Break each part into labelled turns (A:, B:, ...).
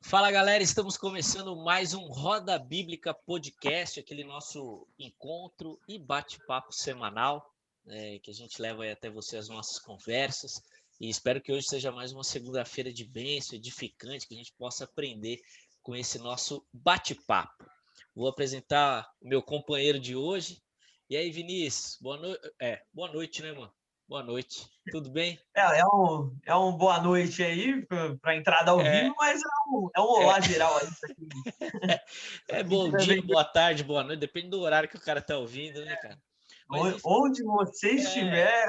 A: Fala galera, estamos começando mais um Roda Bíblica Podcast, aquele nosso encontro e bate-papo semanal, que a gente leva aí até você as nossas conversas, e espero que hoje seja mais uma segunda-feira de bênção, edificante, que a gente possa aprender com esse nosso bate-papo. Vou apresentar o meu companheiro de hoje. E aí, Vinícius, boa noite, né, mano? Boa noite, tudo bem?
B: É um boa noite aí para entrada ao vivo, mas é um olá geral aí para quem
A: Bom
B: estiver
A: dia,
B: vendo.
A: boa tarde, boa noite, depende do horário que o cara tá ouvindo, né, cara? Mas,
B: Onde você
A: é,
B: estiver.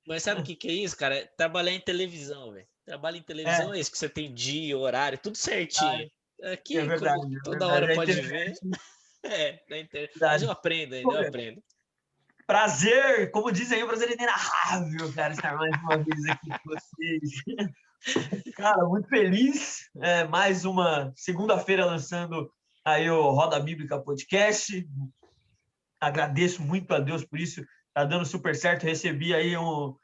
A: mas sabe o que é isso, cara? Trabalhar em televisão, velho. Trabalhar em televisão
B: É,
A: é isso, que você tem dia, horário, tudo certinho.
B: é
A: Aqui, como
B: verdade, é
A: toda hora
B: verdade. A
A: pode ver,
B: internet,
A: na internet. Mas
B: verdade.
A: eu aprendo ainda,
B: Pô,
A: eu aprendo.
B: prazer, como dizem aí, o prazer é inenarrável, cara, estar mais uma vez aqui com vocês. Cara, muito feliz. Mais uma segunda-feira lançando aí o Roda Bíblica Podcast. Agradeço muito a Deus por isso. Tá dando super certo. Recebi aí um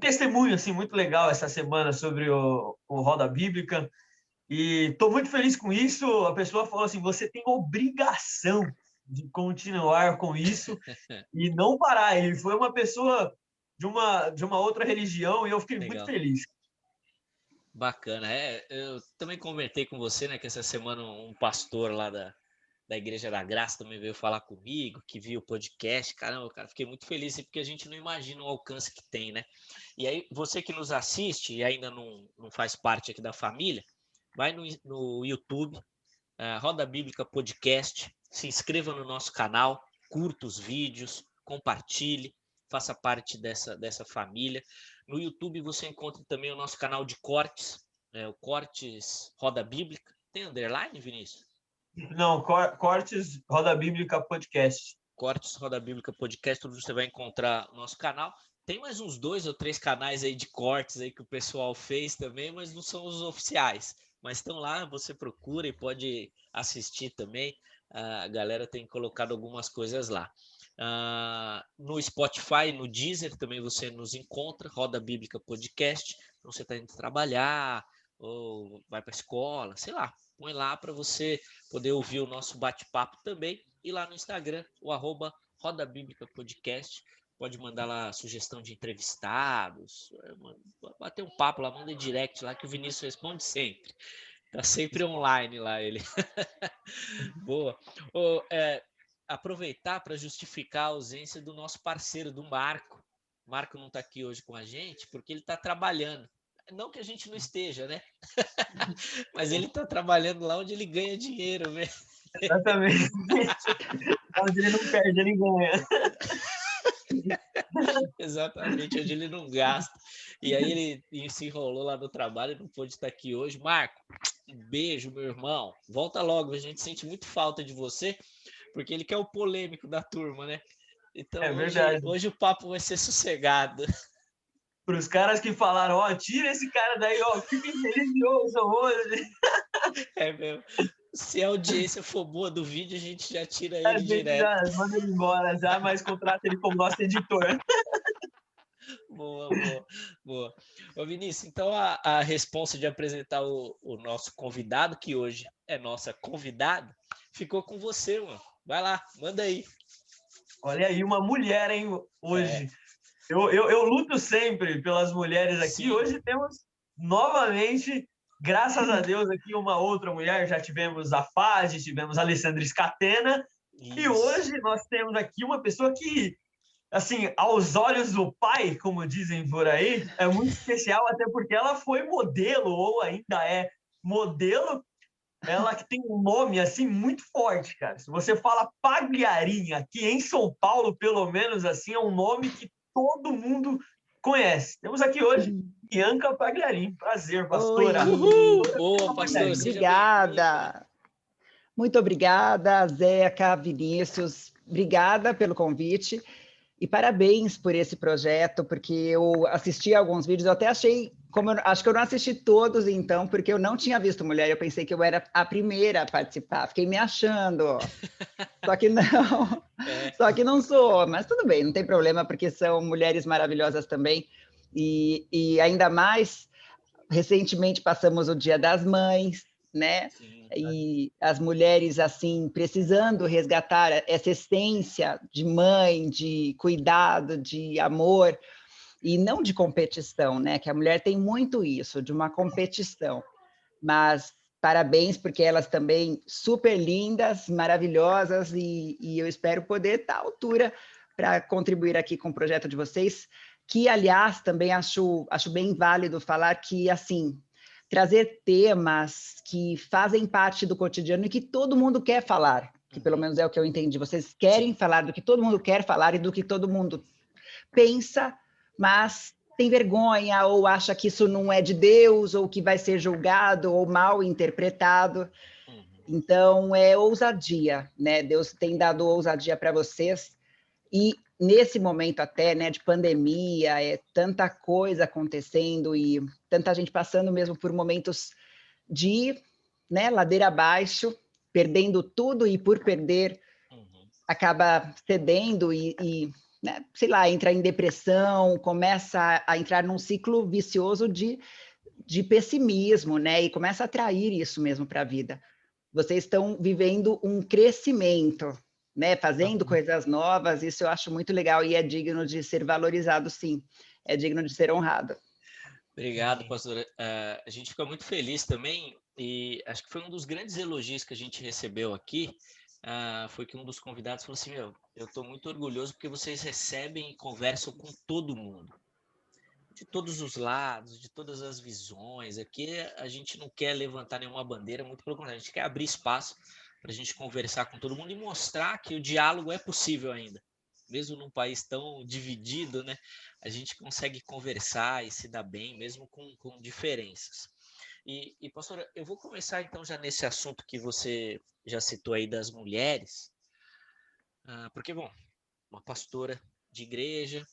B: testemunho assim muito legal essa semana sobre o Roda Bíblica e estou muito feliz com isso. A pessoa falou assim: você tem obrigação de continuar com isso e não parar. Ele foi uma pessoa de uma outra religião e eu fiquei muito
A: Legal.
B: feliz.
A: Bacana. Eu também comentei com você, né, que essa semana um pastor lá da Igreja da Graça também veio falar comigo, que viu o podcast. Caramba, cara, fiquei muito feliz porque a gente não imagina o alcance que tem, né? E aí, você que nos assiste e ainda não faz parte aqui da família, vai no YouTube, Roda Bíblica Podcast, se inscreva no nosso canal, curta os vídeos, compartilhe, faça parte dessa família. No YouTube você encontra também o nosso canal de cortes, o Cortes Roda Bíblica. Tem underline, Vinícius?
B: Não, Cortes Roda Bíblica Podcast.
A: Cortes Roda Bíblica Podcast, tudo você vai encontrar no nosso canal. Tem mais uns 2 ou 3 canais aí de cortes aí que o pessoal fez também, mas não são os oficiais. Mas estão lá, você procura e pode assistir também. A galera tem colocado algumas coisas lá. No Spotify, no Deezer também você nos encontra, Roda Bíblica Podcast. Então você está indo trabalhar ou vai para a escola, sei lá, põe lá para você poder ouvir o nosso bate-papo também. E lá no Instagram, o @Roda Bíblica Podcast. Pode mandar lá sugestão de entrevistados, bater um papo lá, manda direct lá que o Vinícius responde sempre. Tá sempre online lá ele. Boa. Aproveitar para justificar a ausência do nosso parceiro, do Marco. O Marco não está aqui hoje com a gente porque ele está trabalhando. Não que a gente não esteja, né? Mas ele está trabalhando lá onde ele ganha dinheiro, velho.
B: Exatamente. Onde ele não perde, ele ganha.
A: Exatamente, onde ele não gasta. E aí ele se enrolou lá no trabalho e não pôde estar aqui hoje. Marco, um beijo, meu irmão. Volta logo, a gente sente muito falta de você, porque ele que é o polêmico da turma, né? Então
B: É
A: hoje,
B: verdade.
A: hoje o papo vai ser sossegado.
B: Para os caras que falaram, ó, tira esse cara daí, ó, fiquem religiosos hoje.
A: É mesmo. Se a audiência for boa do vídeo, a gente já tira
B: A
A: ele
B: gente
A: direto.
B: já manda ele embora, já, mas contrata ele como nosso editor.
A: Boa, boa, boa. Ô Vinícius, então a responsa de apresentar o nosso convidado, que hoje é nossa convidada, ficou com você, mano. Vai lá, manda aí.
B: Olha aí, uma mulher, hein,
A: É,
B: hoje. Eu luto sempre pelas mulheres aqui.
A: sim,
B: Hoje temos novamente, graças a Deus, aqui uma outra mulher. Já tivemos a Fage, tivemos a Alessandra Scatena. E
A: isso.
B: hoje nós temos aqui uma pessoa que, assim, aos olhos do pai, como dizem por aí, é muito especial, até porque ela foi modelo, ou ainda é modelo. Ela que tem um nome assim muito forte, cara. Se você fala Pagliarini aqui em São Paulo, pelo menos assim, é um nome que todo mundo conhece. Temos aqui hoje Bianca Pagliarini. Prazer, pastora.
A: Uhul!
C: Oi,
A: Boa, pastor,
B: Pagliarini.
A: seja bem-vinda.
C: obrigada. Muito obrigada, Zeca, Vinícius. Obrigada pelo convite e parabéns por esse projeto, porque eu assisti alguns vídeos, eu até achei, acho que eu não assisti todos então, porque eu não tinha visto mulher, eu pensei que eu era a primeira a participar, fiquei me achando. Só que não,
A: É,
C: só que não sou, mas tudo bem, não tem problema, porque são mulheres maravilhosas também, e ainda mais, recentemente passamos o Dia das Mães, né?
A: Sim,
C: E as mulheres, assim, precisando resgatar essa essência de mãe, de cuidado, de amor, e não de competição, né? Que a mulher tem muito isso, de uma competição. Mas parabéns, porque elas também super lindas, maravilhosas, e eu espero poder estar à altura para contribuir aqui com o projeto de vocês, que, aliás, também acho bem válido falar que, assim, trazer temas que fazem parte do cotidiano e que todo mundo quer falar, que pelo menos é o que eu entendi. Vocês querem falar do que todo mundo quer falar e do que todo mundo pensa, mas tem vergonha ou acha que isso não é de Deus ou que vai ser julgado ou mal interpretado. Então, é ousadia, né? Deus tem dado ousadia para vocês e nesse momento até, né, de pandemia, é tanta coisa acontecendo e tanta gente passando mesmo por momentos de, né, ladeira abaixo, perdendo tudo e por perder acaba cedendo e né, sei lá, entra em depressão, começa a entrar num ciclo vicioso de pessimismo, né? E começa a atrair isso mesmo para a vida. Vocês estão vivendo um crescimento, né? Fazendo coisas novas, isso eu acho muito legal e é digno de ser valorizado, sim. É digno de ser honrado.
A: Obrigado, pastora. A gente fica muito feliz também, e acho que foi um dos grandes elogios que a gente recebeu aqui, foi que um dos convidados falou assim, eu estou muito orgulhoso porque vocês recebem e conversam com todo mundo, de todos os lados, de todas as visões. Aqui a gente não quer levantar nenhuma bandeira, muito pelo contrário, a gente quer abrir espaço para a gente conversar com todo mundo e mostrar que o diálogo é possível ainda. Mesmo num país tão dividido, né, a gente consegue conversar e se dar bem, mesmo com diferenças. E, pastora, eu vou começar então já nesse assunto que você já citou aí das mulheres, porque, bom, uma pastora de igreja,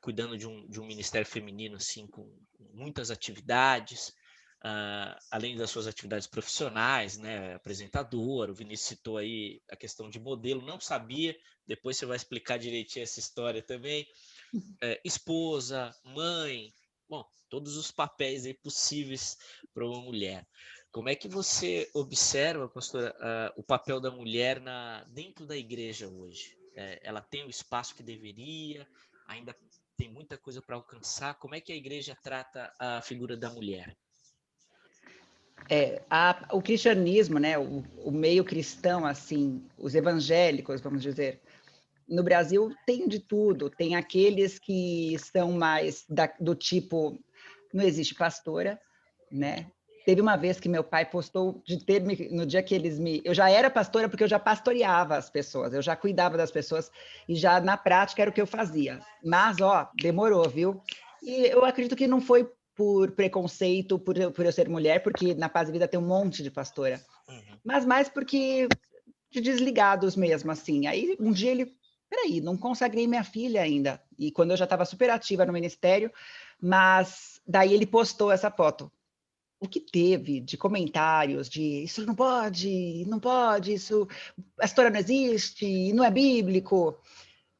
A: cuidando de um ministério feminino assim com muitas atividades, além das suas atividades profissionais, né, apresentadora. O Vinícius citou aí a questão de modelo, não sabia, depois você vai explicar direitinho essa história também. Esposa, mãe, bom, todos os papéis aí possíveis para uma mulher. Como é que você observa, pastora, o papel da mulher dentro da igreja hoje? Ela tem o espaço que deveria? Ainda tem muita coisa para alcançar? Como é que a igreja trata a figura da mulher?
C: O cristianismo, né, o meio cristão, assim, os evangélicos, vamos dizer, no Brasil tem de tudo. Tem aqueles que são mais do tipo, não existe pastora, né? Teve uma vez que meu pai postou no dia que eu já era pastora porque eu já pastoreava as pessoas, eu já cuidava das pessoas e já na prática era o que eu fazia. Mas, demorou, viu? E eu acredito que não foi por preconceito, por eu ser mulher, porque na Paz e Vida tem um monte de pastora, mas mais porque de desligados mesmo, assim. Aí um dia peraí, não consagrei minha filha ainda. E quando eu já estava super ativa no ministério, mas daí ele postou essa foto. O que teve de comentários de isso não pode, isso, a história não existe, não é bíblico,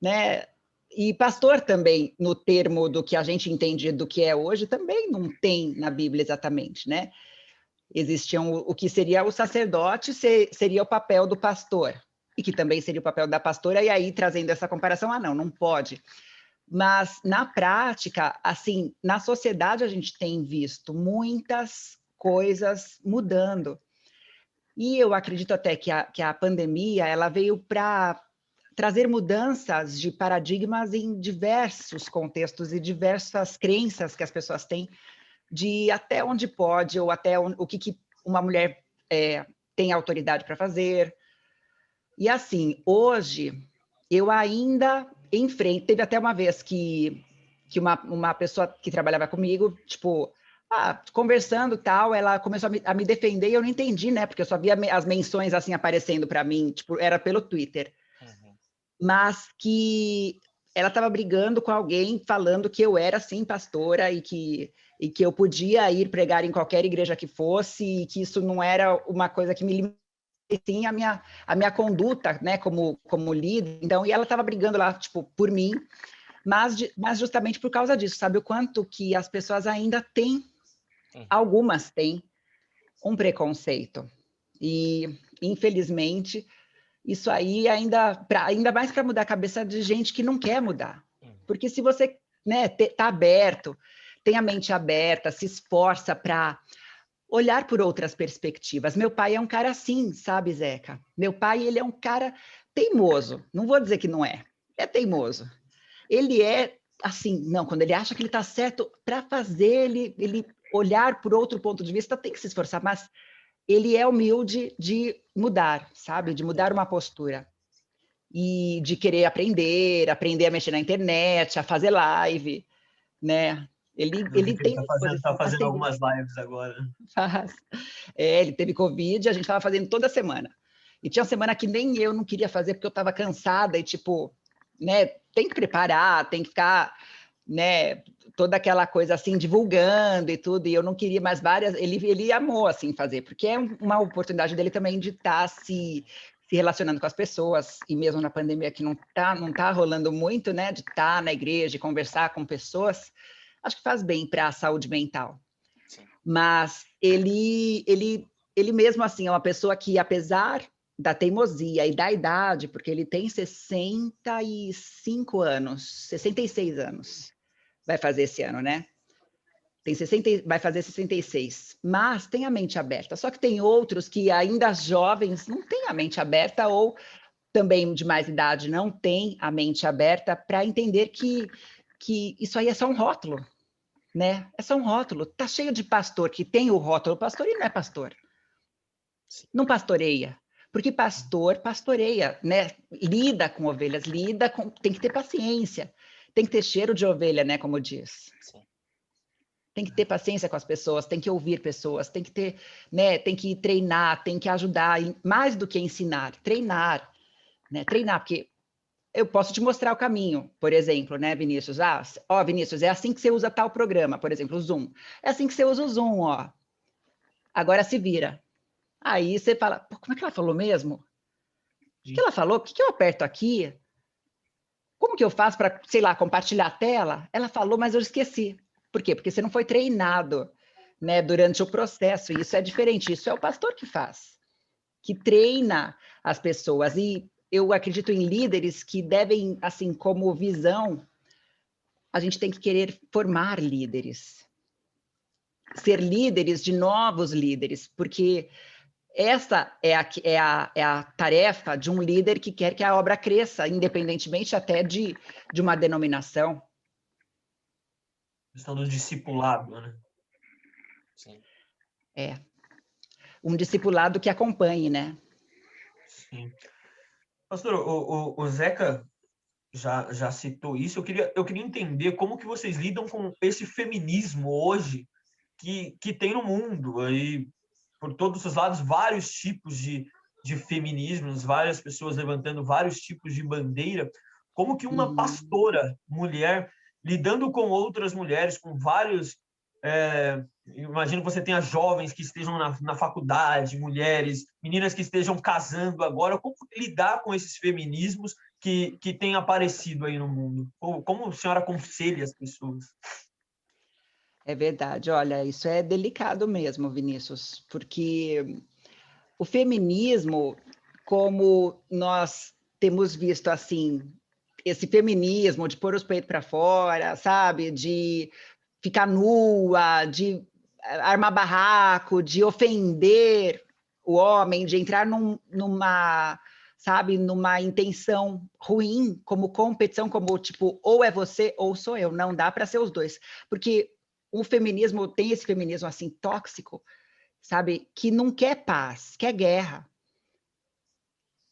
C: né? E pastor também, no termo do que a gente entende do que é hoje, também não tem na Bíblia exatamente, né? Existiam o que seria o sacerdote, seria o papel do pastor, e que também seria o papel da pastora, e aí trazendo essa comparação, não pode. Mas, na prática, assim, na sociedade a gente tem visto muitas coisas mudando. E eu acredito até que a pandemia ela veio para trazer mudanças de paradigmas em diversos contextos e diversas crenças que as pessoas têm de até onde pode ou até o que uma mulher tem autoridade para fazer. E assim, hoje, eu ainda enfrento... Teve até uma vez que uma pessoa que trabalhava comigo, tipo, conversando tal, ela começou a me defender e eu não entendi, né? Porque eu só via as menções assim aparecendo para mim, tipo, era pelo Twitter. Mas que ela estava brigando com alguém falando que eu era, sim, pastora e que eu podia ir pregar em qualquer igreja que fosse e que isso não era uma coisa que me limitava, sim, a minha conduta, né, como líder. Então, e ela estava brigando lá, tipo, por mim, mas justamente por causa disso, sabe o quanto que as pessoas ainda têm, algumas têm, um preconceito. E, infelizmente, isso aí ainda mais para mudar a cabeça de gente que não quer mudar. Porque se você, né, tá aberto, tem a mente aberta, se esforça para olhar por outras perspectivas. Meu pai é um cara assim, sabe, Zeca? Meu pai, ele é um cara teimoso. Não vou dizer que não é. É teimoso. Ele é assim, não, quando ele acha que ele está certo, para fazer ele olhar por outro ponto de vista, tem que se esforçar, mas ele é humilde de mudar, sabe? De mudar uma postura. E de querer aprender a mexer na internet, a fazer live, né? Ele tem
B: Tá
C: disposição, mas
B: fazendo
C: tem
B: algumas lives agora.
C: faz. Ele teve Covid, a gente estava fazendo toda semana. E tinha uma semana que nem eu não queria fazer, porque eu estava cansada e, tipo, né, tem que preparar, tem que ficar, né, toda aquela coisa assim, divulgando e tudo, e eu não queria mais várias. Ele amou, assim, fazer, porque é uma oportunidade dele também de estar se relacionando com as pessoas, e mesmo na pandemia que não tá rolando muito, né, de estar na igreja, de conversar com pessoas, acho que faz bem para a saúde mental.
A: Sim.
C: Mas ele mesmo assim é uma pessoa que, apesar da teimosia e da idade, porque ele tem 65 anos, 66 anos, vai fazer esse ano, né? Vai fazer 66, mas tem a mente aberta. Só que tem outros que ainda jovens não têm a mente aberta ou também de mais idade não têm a mente aberta para entender que isso aí é só um rótulo, né? É só um rótulo. Tá cheio de pastor que tem o rótulo pastor e não é pastor. Não pastoreia. Porque pastor pastoreia, né? Lida com ovelhas, tem que ter paciência. Tem que ter cheiro de ovelha, né? Como diz.
A: Sim.
C: Tem que ter paciência com as pessoas, tem que ouvir pessoas, tem que ter, né? Tem que treinar, tem que ajudar, mais do que ensinar, treinar, né? Treinar, porque eu posso te mostrar o caminho, por exemplo, né, Vinícius? Vinícius, é assim que você usa tal programa, por exemplo, o Zoom. É assim que você usa o Zoom, ó. Agora se vira. Aí você fala, como é que ela falou mesmo? O que ela falou? O que eu aperto aqui? Como que eu faço para, sei lá, compartilhar a tela? Ela falou, mas eu esqueci. Por quê? Porque você não foi treinado, né, durante o processo. E isso é diferente. Isso é o pastor que faz, que treina as pessoas. E eu acredito em líderes que devem, assim, como visão, a gente tem que querer formar líderes. Ser líderes de novos líderes, porque essa é a tarefa de um líder que quer que a obra cresça, independentemente até de uma denominação.
B: A questão do discipulado, né?
A: Sim.
C: É. Um discipulado que acompanhe, né?
B: Sim. Pastor, o Zeca já citou isso. Eu queria entender como que vocês lidam com esse feminismo hoje que tem no mundo. Aí, por todos os lados, vários tipos de feminismos, várias pessoas levantando vários tipos de bandeira. Como que uma pastora mulher, lidando com outras mulheres, com vários... imagino que você tenha jovens que estejam na faculdade, mulheres, meninas que estejam casando agora. Como lidar com esses feminismos que têm aparecido aí no mundo? Como a senhora aconselha as pessoas?
C: É verdade. Olha, isso é delicado mesmo, Vinícius, porque o feminismo, como nós temos visto assim, esse feminismo de pôr os peitos para fora, sabe? De ficar nua, de armar barraco, de ofender o homem, de entrar numa intenção ruim, como competição, como tipo, ou é você ou sou eu, não dá para ser os dois. Porque o feminismo tem esse feminismo assim tóxico, sabe? Que não quer paz, quer guerra.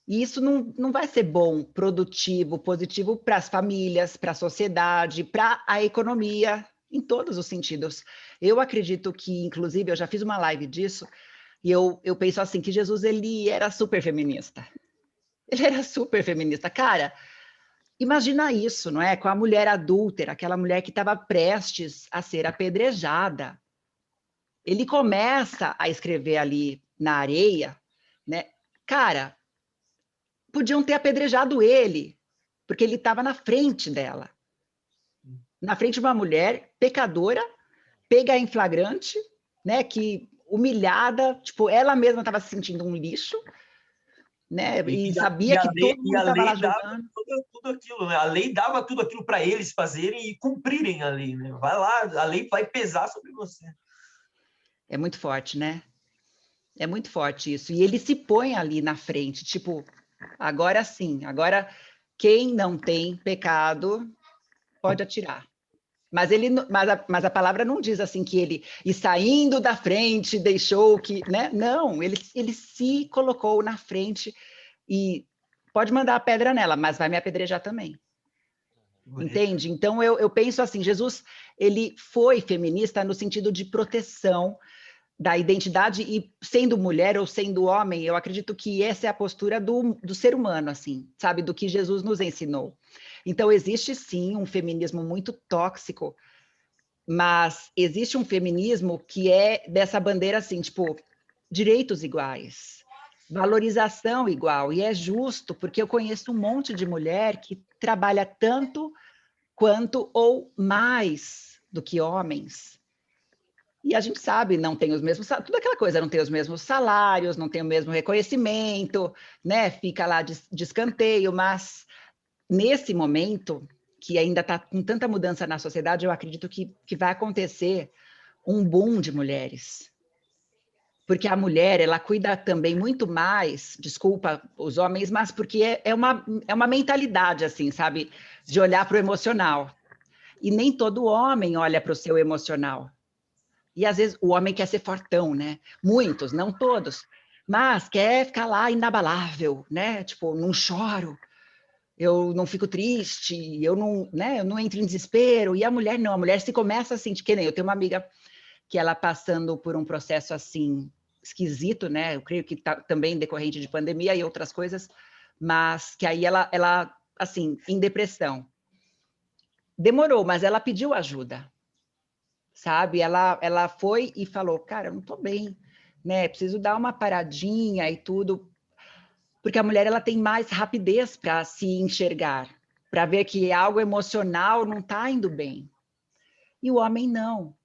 C: E isso não vai ser bom, produtivo, positivo para as famílias, para a sociedade, para a economia, em todos os sentidos. Eu acredito que, inclusive, eu já fiz uma live disso, e eu penso assim, que Jesus, ele era super feminista. Ele era super feminista. Cara, imagina isso, não é? Com a mulher adúltera, aquela mulher que estava prestes a ser apedrejada. Ele começa a escrever ali na areia, né? Cara, podiam ter apedrejado ele, porque ele estava na frente dela. Na frente de uma mulher pecadora, pega em flagrante, né? Que humilhada, tipo, ela mesma estava se sentindo um lixo, né? E sabia que todo mundo estava lá julgando.
B: Tudo aquilo, né? A lei dava tudo aquilo para eles fazerem e cumprirem a lei, né? Vai lá, a lei vai pesar sobre você.
C: É muito forte, né? É muito forte isso. E ele se põe ali na frente, tipo, agora sim, agora quem não tem pecado pode atirar. Mas a palavra não diz assim que ele, e saindo da frente, deixou que, né? Não, ele se colocou na frente e pode mandar a pedra nela, mas vai me apedrejar também. Entende? Então, eu penso assim, Jesus, ele foi feminista no sentido de proteção da identidade, e sendo mulher ou sendo homem, eu acredito que essa é a postura do ser humano, assim, sabe? Do que Jesus nos ensinou. Então, existe sim um feminismo muito tóxico, mas existe um feminismo que é dessa bandeira assim, tipo, direitos iguais, valorização igual, e é justo, porque eu conheço um monte de mulher que trabalha tanto quanto ou mais do que homens. E a gente sabe, não tem os mesmos, tudo aquela coisa, não tem os mesmos salários, não tem o mesmo reconhecimento, né? Fica lá de escanteio, mas nesse momento, que ainda está com tanta mudança na sociedade, eu acredito que vai acontecer um boom de mulheres. Porque a mulher, ela cuida também muito mais, desculpa os homens, mas porque é uma mentalidade, assim, sabe? De olhar para o emocional. E nem todo homem olha para o seu emocional. E às vezes o homem quer ser fortão, né? Muitos, não todos, mas quer ficar lá inabalável, né? Tipo, não choro, eu não fico triste, eu não, né? Eu não entro em desespero. E a mulher não, a mulher se começa assim, que nem eu tenho uma amiga que ela passando por um processo assim esquisito, né? Eu creio que também decorrente de pandemia e outras coisas, mas que aí ela assim, em depressão. Demorou, mas ela pediu ajuda, sabe? Ela foi e falou, cara, eu não estou bem, né? Preciso dar uma paradinha e tudo, porque a mulher ela tem mais rapidez para se enxergar, para ver que algo emocional não está indo bem. E o homem não.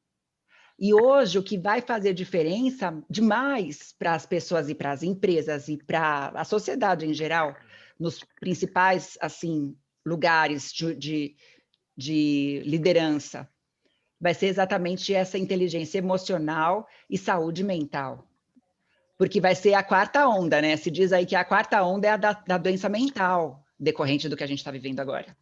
C: E hoje o que vai fazer diferença demais para as pessoas e para as empresas e para a sociedade em geral, nos principais assim lugares de liderança, vai ser exatamente essa inteligência emocional e saúde mental. Porque vai ser a quarta onda, né? Se diz aí que a quarta onda é a da doença mental, decorrente do que a gente está vivendo agora.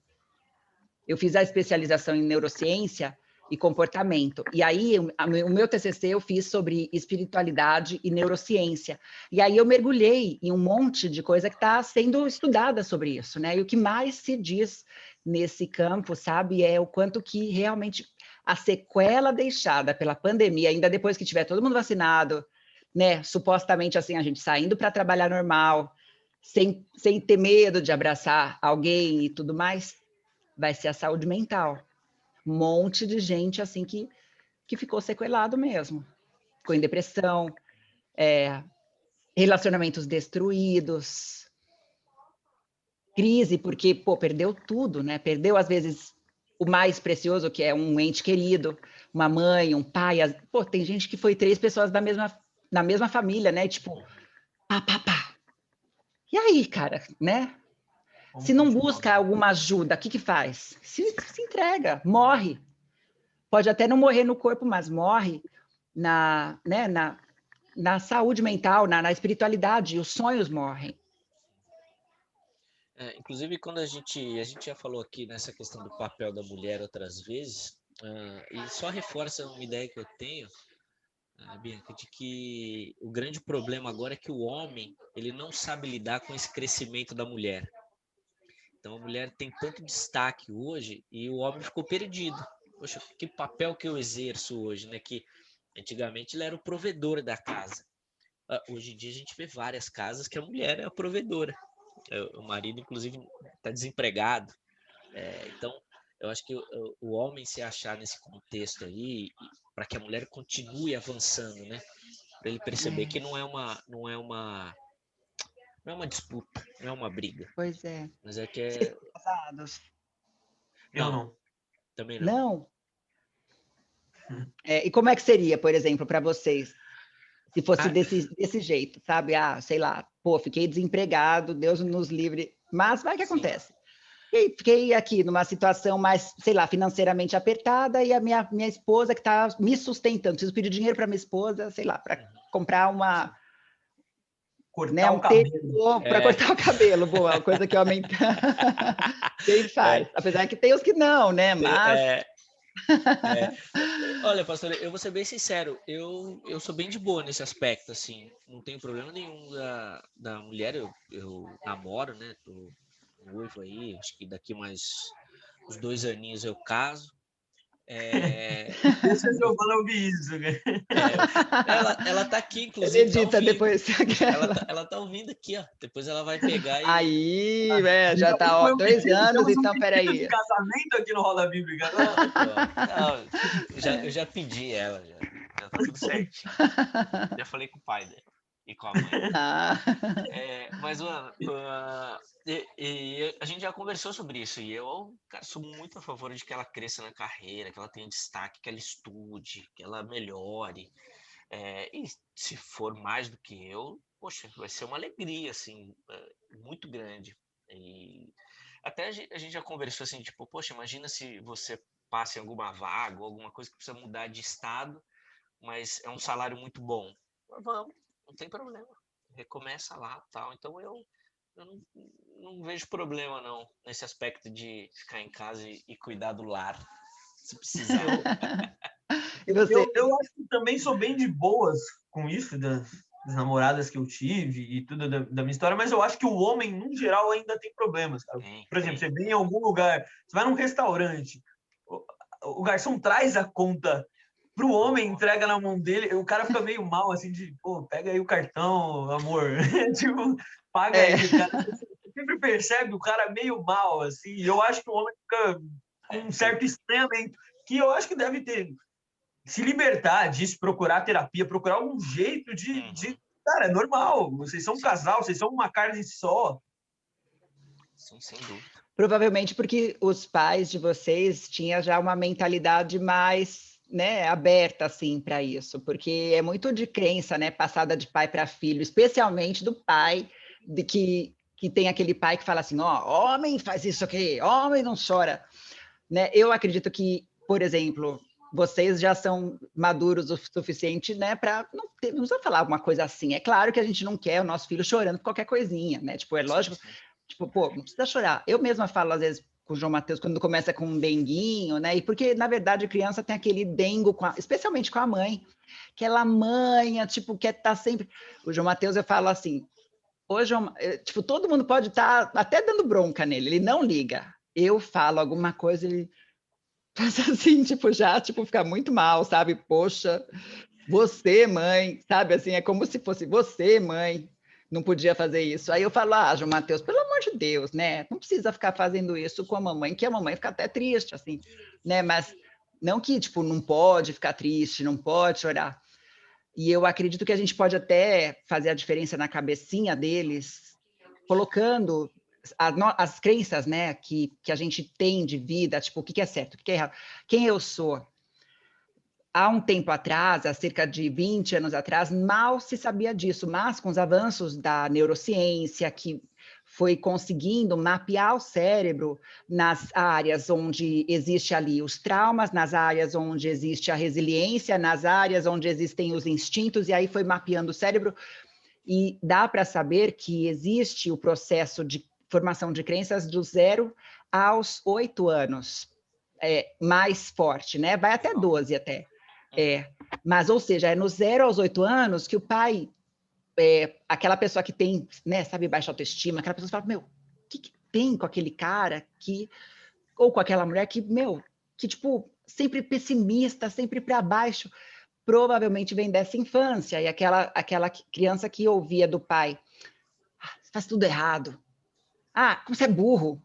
C: Eu fiz a especialização em neurociência e comportamento. E aí, o meu TCC eu fiz sobre espiritualidade e neurociência. E aí eu mergulhei em um monte de coisa que está sendo estudada sobre isso, né? E o que mais se diz nesse campo, sabe, é o quanto que realmente a sequela deixada pela pandemia, ainda depois que tiver todo mundo vacinado, né? Supostamente assim, a gente saindo para trabalhar normal, sem ter medo de abraçar alguém e tudo mais, vai ser a saúde mental. Um monte de gente assim que ficou sequelado mesmo. Ficou em depressão, relacionamentos destruídos, crise, porque, pô, perdeu tudo, né? Perdeu, às vezes, o mais precioso, que é um ente querido, uma mãe, um pai. Pô, tem gente que foi 3 pessoas na mesma família, né? Tipo, pá, pá, pá. E aí, cara, né? Se não busca alguma ajuda, o que faz? Se entrega, morre. Pode até não morrer no corpo, mas morre né, na saúde mental, na espiritualidade, e os sonhos morrem.
A: Inclusive, quando a gente já falou aqui nessa questão do papel da mulher outras vezes, e só reforça uma ideia que eu tenho, Bianca, de que o grande problema agora é que o homem ele não sabe lidar com esse crescimento da mulher. Então a mulher tem tanto destaque hoje e o homem ficou perdido. Poxa, que papel que eu exerço hoje, né? Que antigamente ele era o provedor da casa. Hoje em dia a gente vê várias casas que a mulher é a provedora. O marido, inclusive, está desempregado. Então, eu acho que o homem se achar nesse contexto aí, para que a mulher continue avançando, né? Para ele perceber que não é uma disputa, não é uma briga.
C: Pois é.
A: Mas é que
C: Vocês estão casados?
B: Não.
A: Também não.
C: Não? E como é que seria, por exemplo, para vocês? Se fosse desse jeito, sabe? Ah, sei lá, pô, fiquei desempregado, Deus nos livre. Mas vai que acontece. E fiquei aqui numa situação mais, sei lá, financeiramente apertada e a minha esposa que está me sustentando. Preciso pedir dinheiro para minha esposa, sei lá, para comprar uma...
B: Cortar o cabelo.
C: Para cortar o cabelo, boa, uma coisa que aumenta. Quem faz? Apesar que tem os que não, né? Mas...
A: Olha, pastor, eu vou ser bem sincero, eu sou bem de boa nesse aspecto, assim, não tenho problema nenhum da mulher, eu namoro, né, tô noivo aí, acho que daqui mais uns 2 aninhos eu caso.
B: Deixa a Giovana ouvir isso, né?
A: Ela tá aqui, inclusive.
C: Ele edita depois.
A: Ela tá ouvindo aqui, ó. Depois ela vai pegar e.
C: Aí, já tá, ó, 2 anos, então peraí.
B: De casamento aqui no Roda Bíblica,
A: eu já pedi ela, já tá tudo certinho. Já falei com o pai dela e com a mãe. Mas, mano, a gente já conversou sobre isso e eu, cara, sou muito a favor de que ela cresça na carreira, que ela tenha destaque, que ela estude, que ela melhore. E se for mais do que eu, poxa, vai ser uma alegria, assim, muito grande. E até a gente já conversou assim, tipo, poxa, imagina se você passa em alguma vaga ou alguma coisa que precisa mudar de estado, mas é um salário muito bom. Vamos, não tem problema. Recomeça lá, tal. Então eu não vejo problema não nesse aspecto de ficar em casa e cuidar do lar, se precisar.
C: E você?
B: Eu acho que também sou bem de boas com isso, das namoradas que eu tive e tudo da minha história, mas eu acho que o homem, no geral, ainda tem problemas, cara. Por exemplo, você vem em algum lugar, você vai num restaurante, o garçom traz a conta pro homem, entrega na mão dele, o cara fica meio mal, assim, de, pô, pega aí o cartão, amor, tipo, paga aí, o cara sempre percebe o cara meio mal, assim, e eu acho que o homem fica com um certo estranhamento, que eu acho que deve ter, se libertar disso, procurar terapia, procurar algum jeito de cara, é normal, vocês são um casal, vocês são uma carne só.
A: Sim, sem dúvida.
C: Provavelmente porque os pais de vocês tinham já uma mentalidade mais, né, aberta assim para isso, porque é muito de crença, né, passada de pai para filho, especialmente do pai de que tem aquele pai que fala assim, ó, homem faz isso aqui, homem não chora, né? Eu acredito que, por exemplo, vocês já são maduros o suficiente, né, para não precisa falar alguma coisa assim. É claro que a gente não quer o nosso filho chorando por qualquer coisinha, né? Tipo, é lógico. Tipo, pô, não precisa chorar. Eu mesma falo, às vezes, com o João Mateus, quando começa com um denguinho, né? E porque, na verdade, a criança tem aquele dengo, especialmente com a mãe, que ela manha, tipo, quer estar sempre... O João Mateus, eu falo assim, hoje, tipo, todo mundo pode estar até dando bronca nele, ele não liga. Eu falo alguma coisa, ele faz assim, tipo, já, tipo, fica muito mal, sabe? Poxa, você, mãe, sabe? Assim, é como se fosse você, mãe, não podia fazer isso. Aí eu falo, João Mateus, pelo amor de Deus, né? Não precisa ficar fazendo isso com a mamãe, que a mamãe fica até triste, assim, né? Mas não que, tipo, não pode ficar triste, não pode chorar. E eu acredito que a gente pode até fazer a diferença na cabecinha deles, colocando as crenças, né, que a gente tem de vida, tipo, o que é certo, o que é errado, quem eu sou. Há um tempo atrás, há cerca de 20 anos atrás, mal se sabia disso, mas com os avanços da neurociência, que foi conseguindo mapear o cérebro nas áreas onde existe ali os traumas, nas áreas onde existe a resiliência, nas áreas onde existem os instintos, e aí foi mapeando o cérebro, e dá para saber que existe o processo de formação de crenças do 0 aos 8 anos, mais forte, né? Vai até 12 até. Mas, ou seja, é no 0 aos 8 anos que o pai, aquela pessoa que tem, né, sabe, baixa autoestima, aquela pessoa fala, meu, o que tem com aquele cara ou com aquela mulher que tipo, sempre pessimista, sempre para baixo, provavelmente vem dessa infância, e aquela criança que ouvia do pai, você faz tudo errado, como você é burro,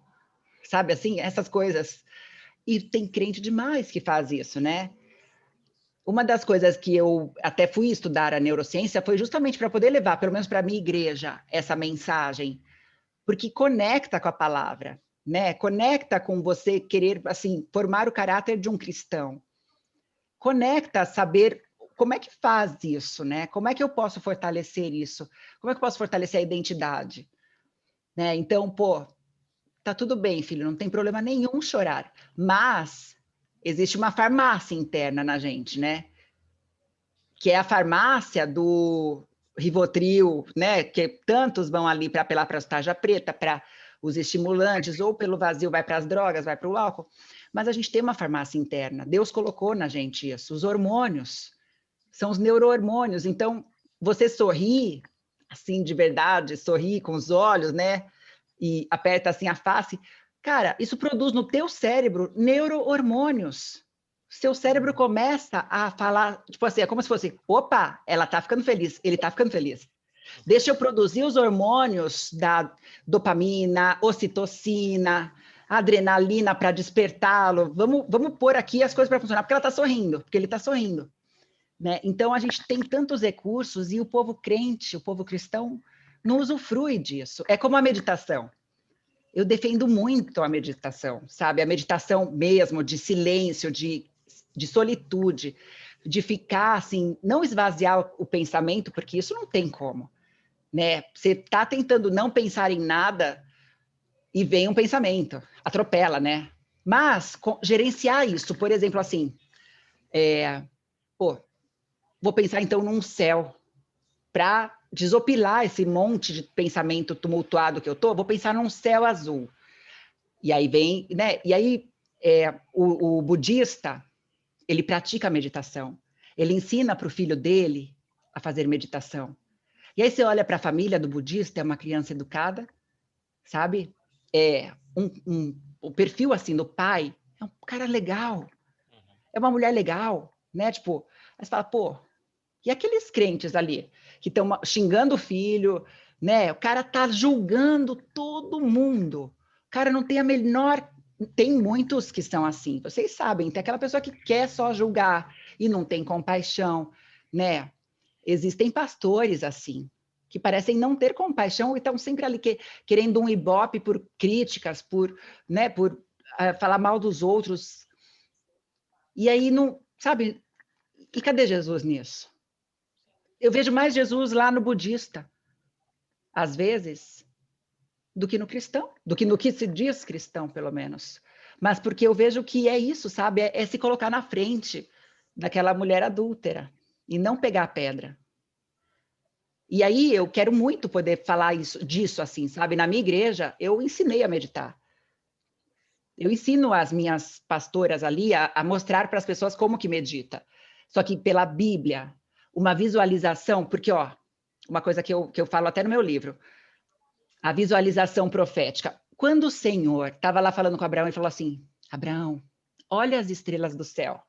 C: sabe, assim, essas coisas. E tem crente demais que faz isso, né? Uma das coisas que eu até fui estudar a neurociência foi justamente para poder levar, pelo menos para a minha igreja, essa mensagem, porque conecta com a palavra, né? Conecta com você querer, assim, formar o caráter de um cristão. Conecta saber como é que faz isso, né? Como é que eu posso fortalecer isso? Como é que eu posso fortalecer a identidade? Né? Então, pô, tá tudo bem, filho, não tem problema nenhum chorar, mas existe uma farmácia interna na gente, né? Que é a farmácia do Rivotril, né? Que tantos vão ali para apelar para a tarja preta, para os estimulantes, ou pelo vazio vai para as drogas, vai para o álcool. Mas a gente tem uma farmácia interna. Deus colocou na gente isso. Os hormônios são os neurohormônios. Então, você sorri, assim, de verdade, sorri com os olhos, né? E aperta assim a face. Cara, isso produz no teu cérebro neurohormônios. Seu cérebro começa a falar, tipo assim, é como se fosse, opa, ela tá ficando feliz, ele tá ficando feliz. Deixa eu produzir os hormônios da dopamina, ocitocina, adrenalina para despertá-lo. Vamos pôr aqui as coisas para funcionar, porque ela está sorrindo, porque ele está sorrindo. Né? Então, a gente tem tantos recursos e o povo crente, o povo cristão, não usufrui disso. É como a meditação. Eu defendo muito a meditação, sabe? A meditação mesmo, de silêncio, de solitude, de ficar assim, não esvaziar o pensamento, porque isso não tem como. Né? Você está tentando não pensar em nada e vem um pensamento, atropela, né? Mas gerenciar isso, por exemplo, assim, vou pensar então num céu para desopilar esse monte de pensamento tumultuado que eu tô, vou pensar num céu azul. E aí vem, né? E aí o budista, ele pratica a meditação. Ele ensina para o filho dele a fazer meditação. E aí você olha para a família do budista, é uma criança educada, sabe? O perfil assim do pai é um cara legal, é uma mulher legal, né? Tipo, aí você fala, pô, e aqueles crentes ali que estão xingando o filho, né? O cara tá julgando todo mundo. O cara não tem a menor. Tem muitos que são assim, vocês sabem, tem aquela pessoa que quer só julgar e não tem compaixão, né? Existem pastores assim, que parecem não ter compaixão e estão sempre ali querendo um ibope por críticas, né, por falar mal dos outros. E aí não, sabe? E cadê Jesus nisso? Eu vejo mais Jesus lá no budista, às vezes, do que no cristão, do que no que se diz cristão, pelo menos. Mas porque eu vejo que é isso, sabe? É se colocar na frente daquela mulher adúltera e não pegar a pedra. E aí eu quero muito poder falar disso assim, sabe? Na minha igreja, eu ensinei a meditar. Eu ensino as minhas pastoras ali a mostrar para as pessoas como que medita. Só que pela Bíblia, uma visualização, porque, ó, uma coisa que eu falo até no meu livro, a visualização profética. Quando o Senhor estava lá falando com Abraão, ele falou assim, Abraão, olha as estrelas do céu.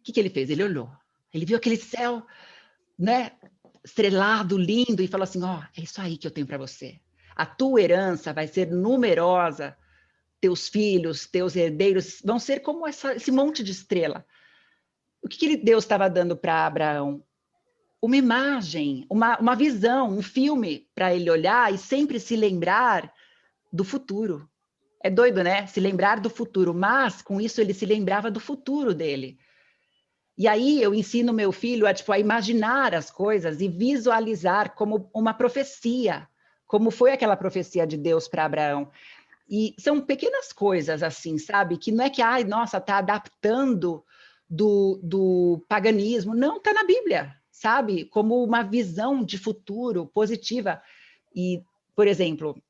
C: O que ele fez? Ele olhou. Ele viu aquele céu, né, estrelado, lindo, e falou assim, ó, é isso aí que eu tenho para você. A tua herança vai ser numerosa, teus filhos, teus herdeiros vão ser como esse monte de estrela. O que Deus estava dando para Abraão? Uma imagem, uma visão, um filme para ele olhar e sempre se lembrar do futuro. É doido, né? Se lembrar do futuro, mas com isso ele se lembrava do futuro dele. E aí eu ensino meu filho a imaginar as coisas e visualizar como uma profecia, como foi aquela profecia de Deus para Abraão. E são pequenas coisas assim, sabe? Que não é que, ai, nossa, tá adaptando do paganismo. Não, tá na Bíblia, sabe? Como uma visão de futuro positiva. E, por exemplo,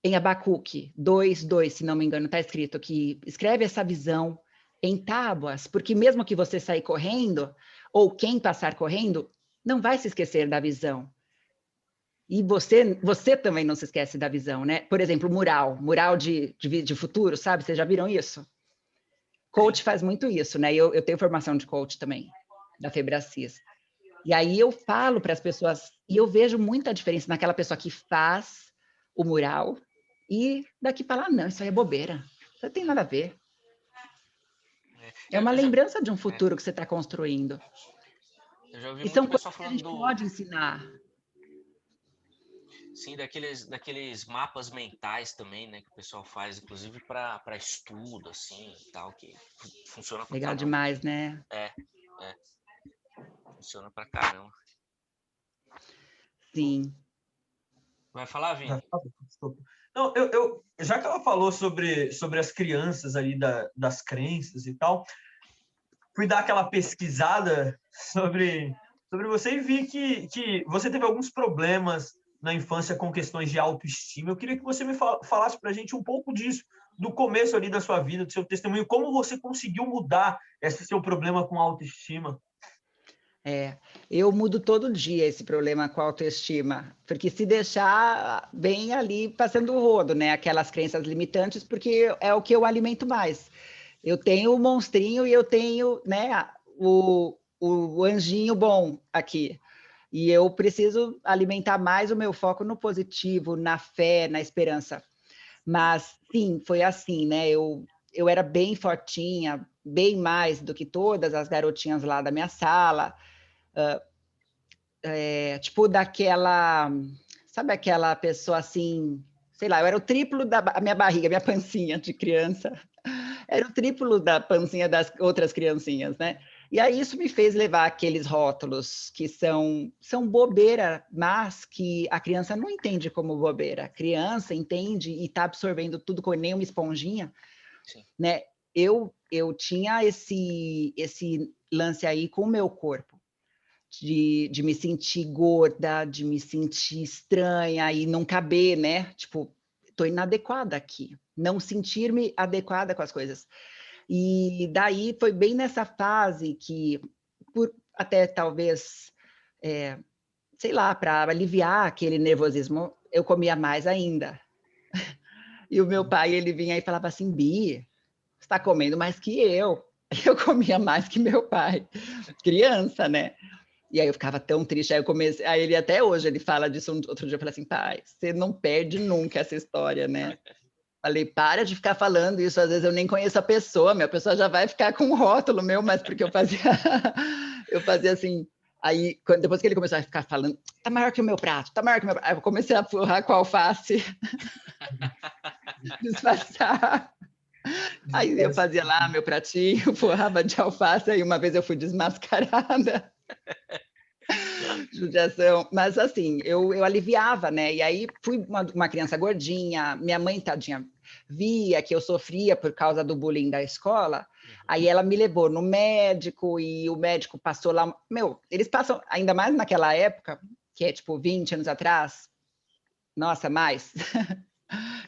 C: em Abacuque 2:2, se não me engano, está escrito que escreve essa visão em tábuas, porque mesmo que você sair correndo, ou quem passar correndo, não vai se esquecer da visão. E você também não se esquece da visão, né? Por exemplo, mural de futuro, sabe? Vocês já viram isso? Coach faz muito isso, né? Eu tenho formação de coach também, da Febracis. E aí eu falo para as pessoas, e eu vejo muita diferença naquela pessoa que faz o mural e daqui fala, não, isso aí é bobeira, não tem nada a ver. É uma lembrança de um futuro que você está construindo.
A: Eu já ouvi
C: E são
A: muito
C: coisas
A: pessoal
C: que a
A: falando
C: gente pode ensinar.
A: Sim, daqueles mapas mentais também, né, que o pessoal faz, inclusive para estudo, assim, e tal, que funciona pra
C: Legal
A: caramba.
C: demais, né?
A: Funciona pra caramba.
C: Sim.
A: Vai falar, Vini?
B: Desculpa. Não, já que ela falou sobre as crianças ali das crenças e tal, fui dar aquela pesquisada sobre você e vi que você teve alguns problemas na infância com questões de autoestima. Eu queria que você me falasse para a gente um pouco disso, do começo ali da sua vida, do seu testemunho, como você conseguiu mudar esse seu problema com autoestima.
C: Eu mudo todo dia esse problema com a autoestima, porque se deixar bem ali passando o rodo, né? Aquelas crenças limitantes, porque é o que eu alimento mais. Eu tenho o monstrinho e eu tenho, né, o anjinho bom aqui. E eu preciso alimentar mais o meu foco no positivo, na fé, na esperança. Mas, sim, foi assim, né? Eu era bem fortinha, bem mais do que todas as garotinhas lá da minha sala. Tipo daquela, sabe aquela pessoa assim, sei lá, eu era o triplo da minha barriga, minha pancinha de criança, era o triplo da pancinha das outras criancinhas, né? E aí isso me fez levar aqueles rótulos que são bobeira, mas que a criança não entende como bobeira. A criança entende e está absorvendo tudo com nem uma esponjinha,
A: Sim.
C: né? Eu tinha esse lance aí com o meu corpo. De me sentir gorda, de me sentir estranha e não caber, né? Tipo, estou inadequada aqui, não sentir-me adequada com as coisas. E daí foi bem nessa fase que, por até talvez, sei lá, para aliviar aquele nervosismo, eu comia mais ainda. E o meu pai, ele vinha e falava assim, Bi, você está comendo mais que eu. Eu comia mais que meu pai. Criança, né? E aí eu ficava tão triste, aí eu comecei, aí ele até hoje, ele fala disso, outro dia eu falei assim, pai, você não perde nunca essa história, né? Falei, para de ficar falando isso, às vezes eu nem conheço a pessoa, minha pessoa já vai ficar com um rótulo meu, mas porque eu fazia, eu fazia assim, aí depois que ele começou a ficar falando, tá maior que o meu prato, tá maior que o meu prato, aí eu comecei a forrar com a alface, disfarçar. Aí eu fazia lá meu pratinho, forrava de alface, aí uma vez eu fui desmascarada. Judiação, mas assim, eu aliviava, né? E aí fui uma criança gordinha, minha mãe, tadinha, via que eu sofria por causa do bullying da escola, aí ela me levou no médico e o médico passou lá. Meu, eles passam, ainda mais naquela época, que é tipo 20 anos atrás, nossa, mais,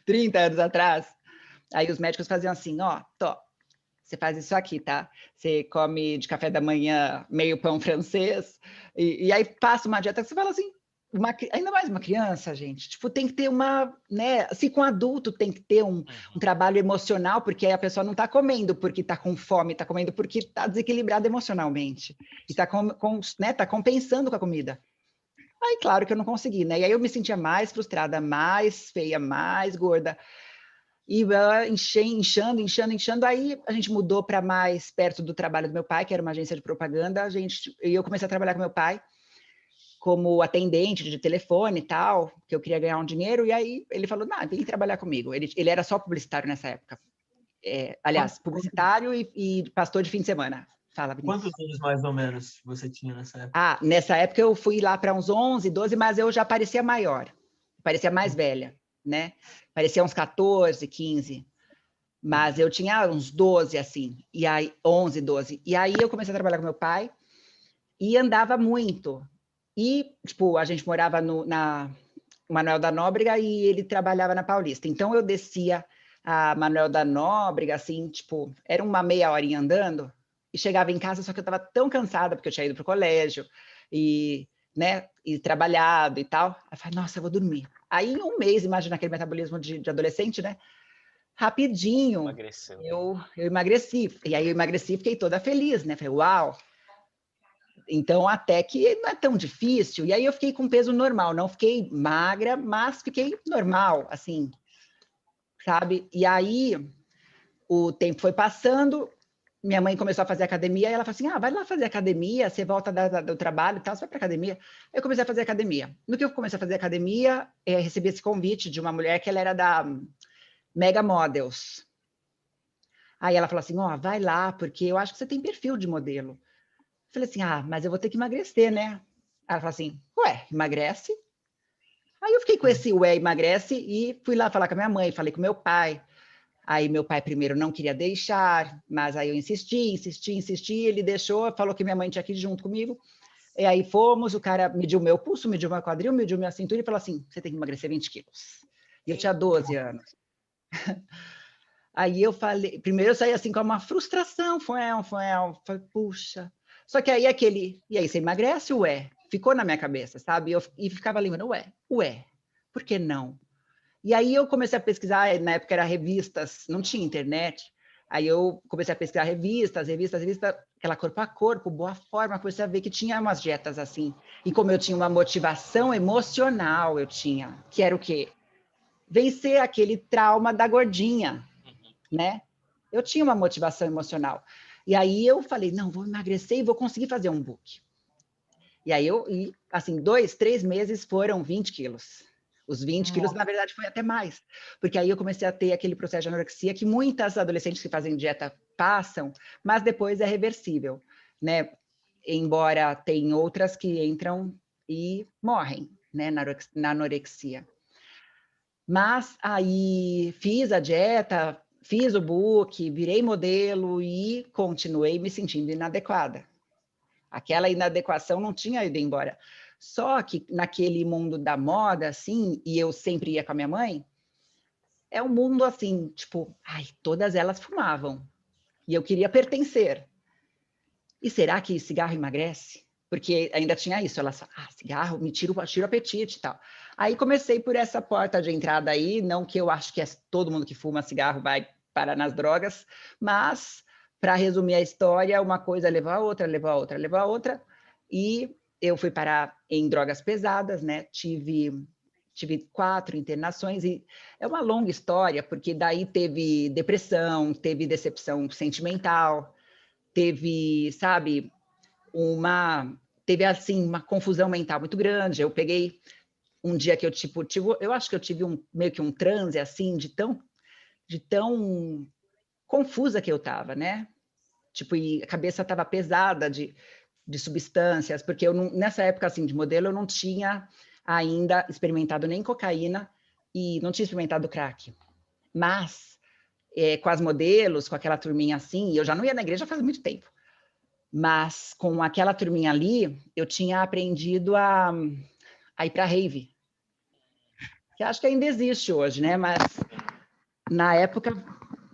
C: 30 anos atrás, aí os médicos faziam assim: ó, você faz isso aqui, tá? Você come de café da manhã meio pão francês, e aí passa uma dieta que você fala assim, ainda mais uma criança, gente, tipo, tem que ter uma, né, assim, com adulto tem que ter um trabalho emocional, porque aí a pessoa não está comendo porque está com fome, está comendo porque está desequilibrada emocionalmente, e está né, tá compensando com a comida. Aí, claro que eu não consegui, né? E aí eu me sentia mais frustrada, mais feia, mais gorda, e inchando. Aí a gente mudou para mais perto do trabalho do meu pai, que era uma agência de propaganda. E eu comecei a trabalhar com meu pai como atendente de telefone e tal, que eu queria ganhar um dinheiro. E aí ele falou: não, vem trabalhar comigo. Ele era só publicitário nessa época. Aliás, publicitário e pastor de fim de semana. Fala, Vinícius.
B: Quantos anos mais ou menos você tinha nessa época?
C: Ah, nessa época eu fui lá para uns 11, 12, mas eu já parecia maior, parecia mais velha, né? Parecia uns 14, 15. Mas eu tinha uns 12, assim, e aí 11, 12. E aí eu comecei a trabalhar com meu pai e andava muito. E, tipo, a gente morava na Manuel da Nóbrega e ele trabalhava na Paulista. Então eu descia a Manuel da Nóbrega, assim, tipo, era uma meia horinha andando e chegava em casa, só que eu estava tão cansada porque eu tinha ido para o colégio e, né, e trabalhado e tal. Aí eu falei, nossa, eu vou dormir. Aí em um mês, imagina aquele metabolismo de adolescente, né? Rapidinho,
A: Emagreceu.
C: eu emagreci. E aí eu emagreci, fiquei toda feliz, né? Falei, uau! Então, até que não é tão difícil. E aí eu fiquei com peso normal, não fiquei magra, mas fiquei normal, assim, sabe? E aí o tempo foi passando, minha mãe começou a fazer academia, e ela falou assim, vai lá fazer academia, você volta do trabalho e tal, você vai para academia. Eu comecei a fazer academia. No que eu comecei a fazer academia, recebi esse convite de uma mulher que ela era da Mega Models. Aí ela falou assim, vai lá, porque eu acho que você tem perfil de modelo. Falei assim, mas eu vou ter que emagrecer, né? Ela falou assim, ué, emagrece? Aí eu fiquei com esse ué, emagrece, e fui lá falar com a minha mãe, falei com meu pai. Aí meu pai primeiro não queria deixar, mas aí eu insisti, ele deixou, falou que minha mãe tinha que ir junto comigo. E aí fomos, o cara mediu meu pulso, mediu meu quadril, mediu minha cintura e falou assim, você tem que emagrecer 20 quilos. E eu tinha 12 anos. Aí eu falei, primeiro eu saí assim com uma frustração, falei, puxa. Só que aí e aí você emagrece, ué? Ficou na minha cabeça, sabe? E ficava lembrando, ué, por que não? E aí eu comecei a pesquisar, na época era revistas, não tinha internet. Aí eu comecei a pesquisar revistas, aquela corpo a corpo, boa forma, comecei a ver que tinha umas dietas assim. E como eu tinha uma motivação emocional, que era o quê? Vencer aquele trauma da gordinha, né? Eu tinha uma motivação emocional. E aí eu falei, não, vou emagrecer e vou conseguir fazer um book. E aí assim, 2, 3 meses foram 20 quilos. Os 20 quilos, na verdade, foi até mais. Porque aí eu comecei a ter aquele processo de anorexia que muitas adolescentes que fazem dieta passam, mas depois é reversível, né? Embora tem outras que entram e morrem, né, na anorexia. Mas aí fiz a dieta, fiz o book, virei modelo e continuei me sentindo inadequada. Aquela inadequação não tinha ido embora. Só que naquele mundo da moda, assim, e eu sempre ia com a minha mãe, é um mundo assim, tipo, todas elas fumavam. E eu queria pertencer. E será que cigarro emagrece? Porque ainda tinha isso, elas falavam, cigarro me tira o apetite e tal. Aí comecei por essa porta de entrada aí, não que eu acho que todo mundo que fuma cigarro vai parar nas drogas, mas, para resumir a história, uma coisa levou a outra, e eu fui parar em drogas pesadas, né? Tive 4 internações, e é uma longa história, porque daí teve depressão, teve decepção sentimental, teve, sabe, teve assim uma confusão mental muito grande. Eu peguei um dia que eu eu acho que eu tive meio que um transe assim de tão confusa que eu estava, né? E a cabeça estava pesada de substâncias, porque eu nessa época assim de modelo eu não tinha ainda experimentado nem cocaína e não tinha experimentado crack. Mas com as modelos, com aquela turminha assim, eu já não ia na igreja faz muito tempo. Mas com aquela turminha ali, eu tinha aprendido a ir para rave. Que acho que ainda existe hoje, né? Mas na época,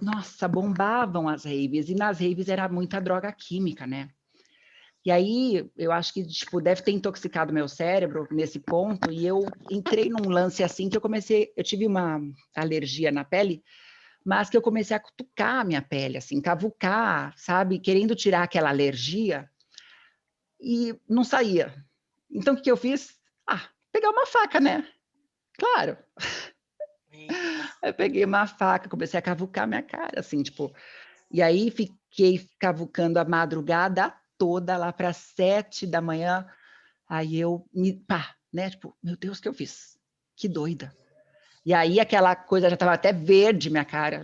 C: nossa, bombavam as raves. E nas raves era muita droga química, né? E aí, eu acho que, deve ter intoxicado meu cérebro nesse ponto. E eu entrei num lance assim que eu tive uma alergia na pele, mas que eu comecei a cutucar a minha pele, assim, cavucar, sabe? Querendo tirar aquela alergia. E não saía. Então, o que eu fiz? Pegar uma faca, né? Claro. Eu peguei uma faca, comecei a cavucar minha cara, assim, e aí fiquei cavucando a madrugada toda, lá para 7 da manhã, aí eu né, meu Deus, o que eu fiz? Que doida. E aí aquela coisa já estava até verde minha cara,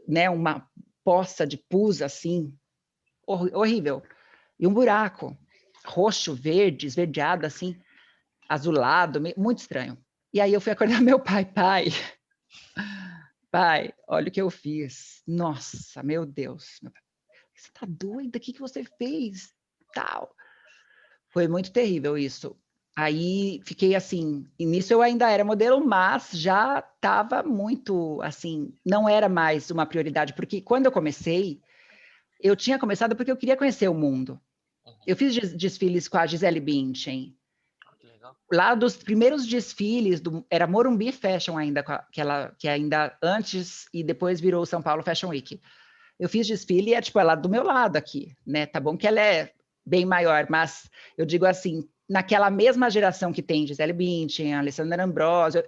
C: né, uma poça de pus, assim, horrível. E um buraco, roxo, verde, esverdeado, assim, azulado, muito estranho. E aí eu fui acordar meu pai, olha o que eu fiz. Nossa, meu Deus. Você tá doida? O que você fez? Tal. Foi muito terrível isso. Aí fiquei assim, e nisso eu ainda era modelo, mas já estava muito assim, não era mais uma prioridade, porque quando eu comecei, eu tinha começado porque eu queria conhecer o mundo. Eu fiz desfiles com a Gisele Bündchen. Lá dos primeiros desfiles, era Morumbi Fashion ainda, que ainda antes e depois virou São Paulo Fashion Week. Eu fiz desfile e é ela do meu lado aqui, né? Tá bom que ela é bem maior, mas eu digo assim, naquela mesma geração que tem Gisele Bündchen, Alessandra Ambrosio,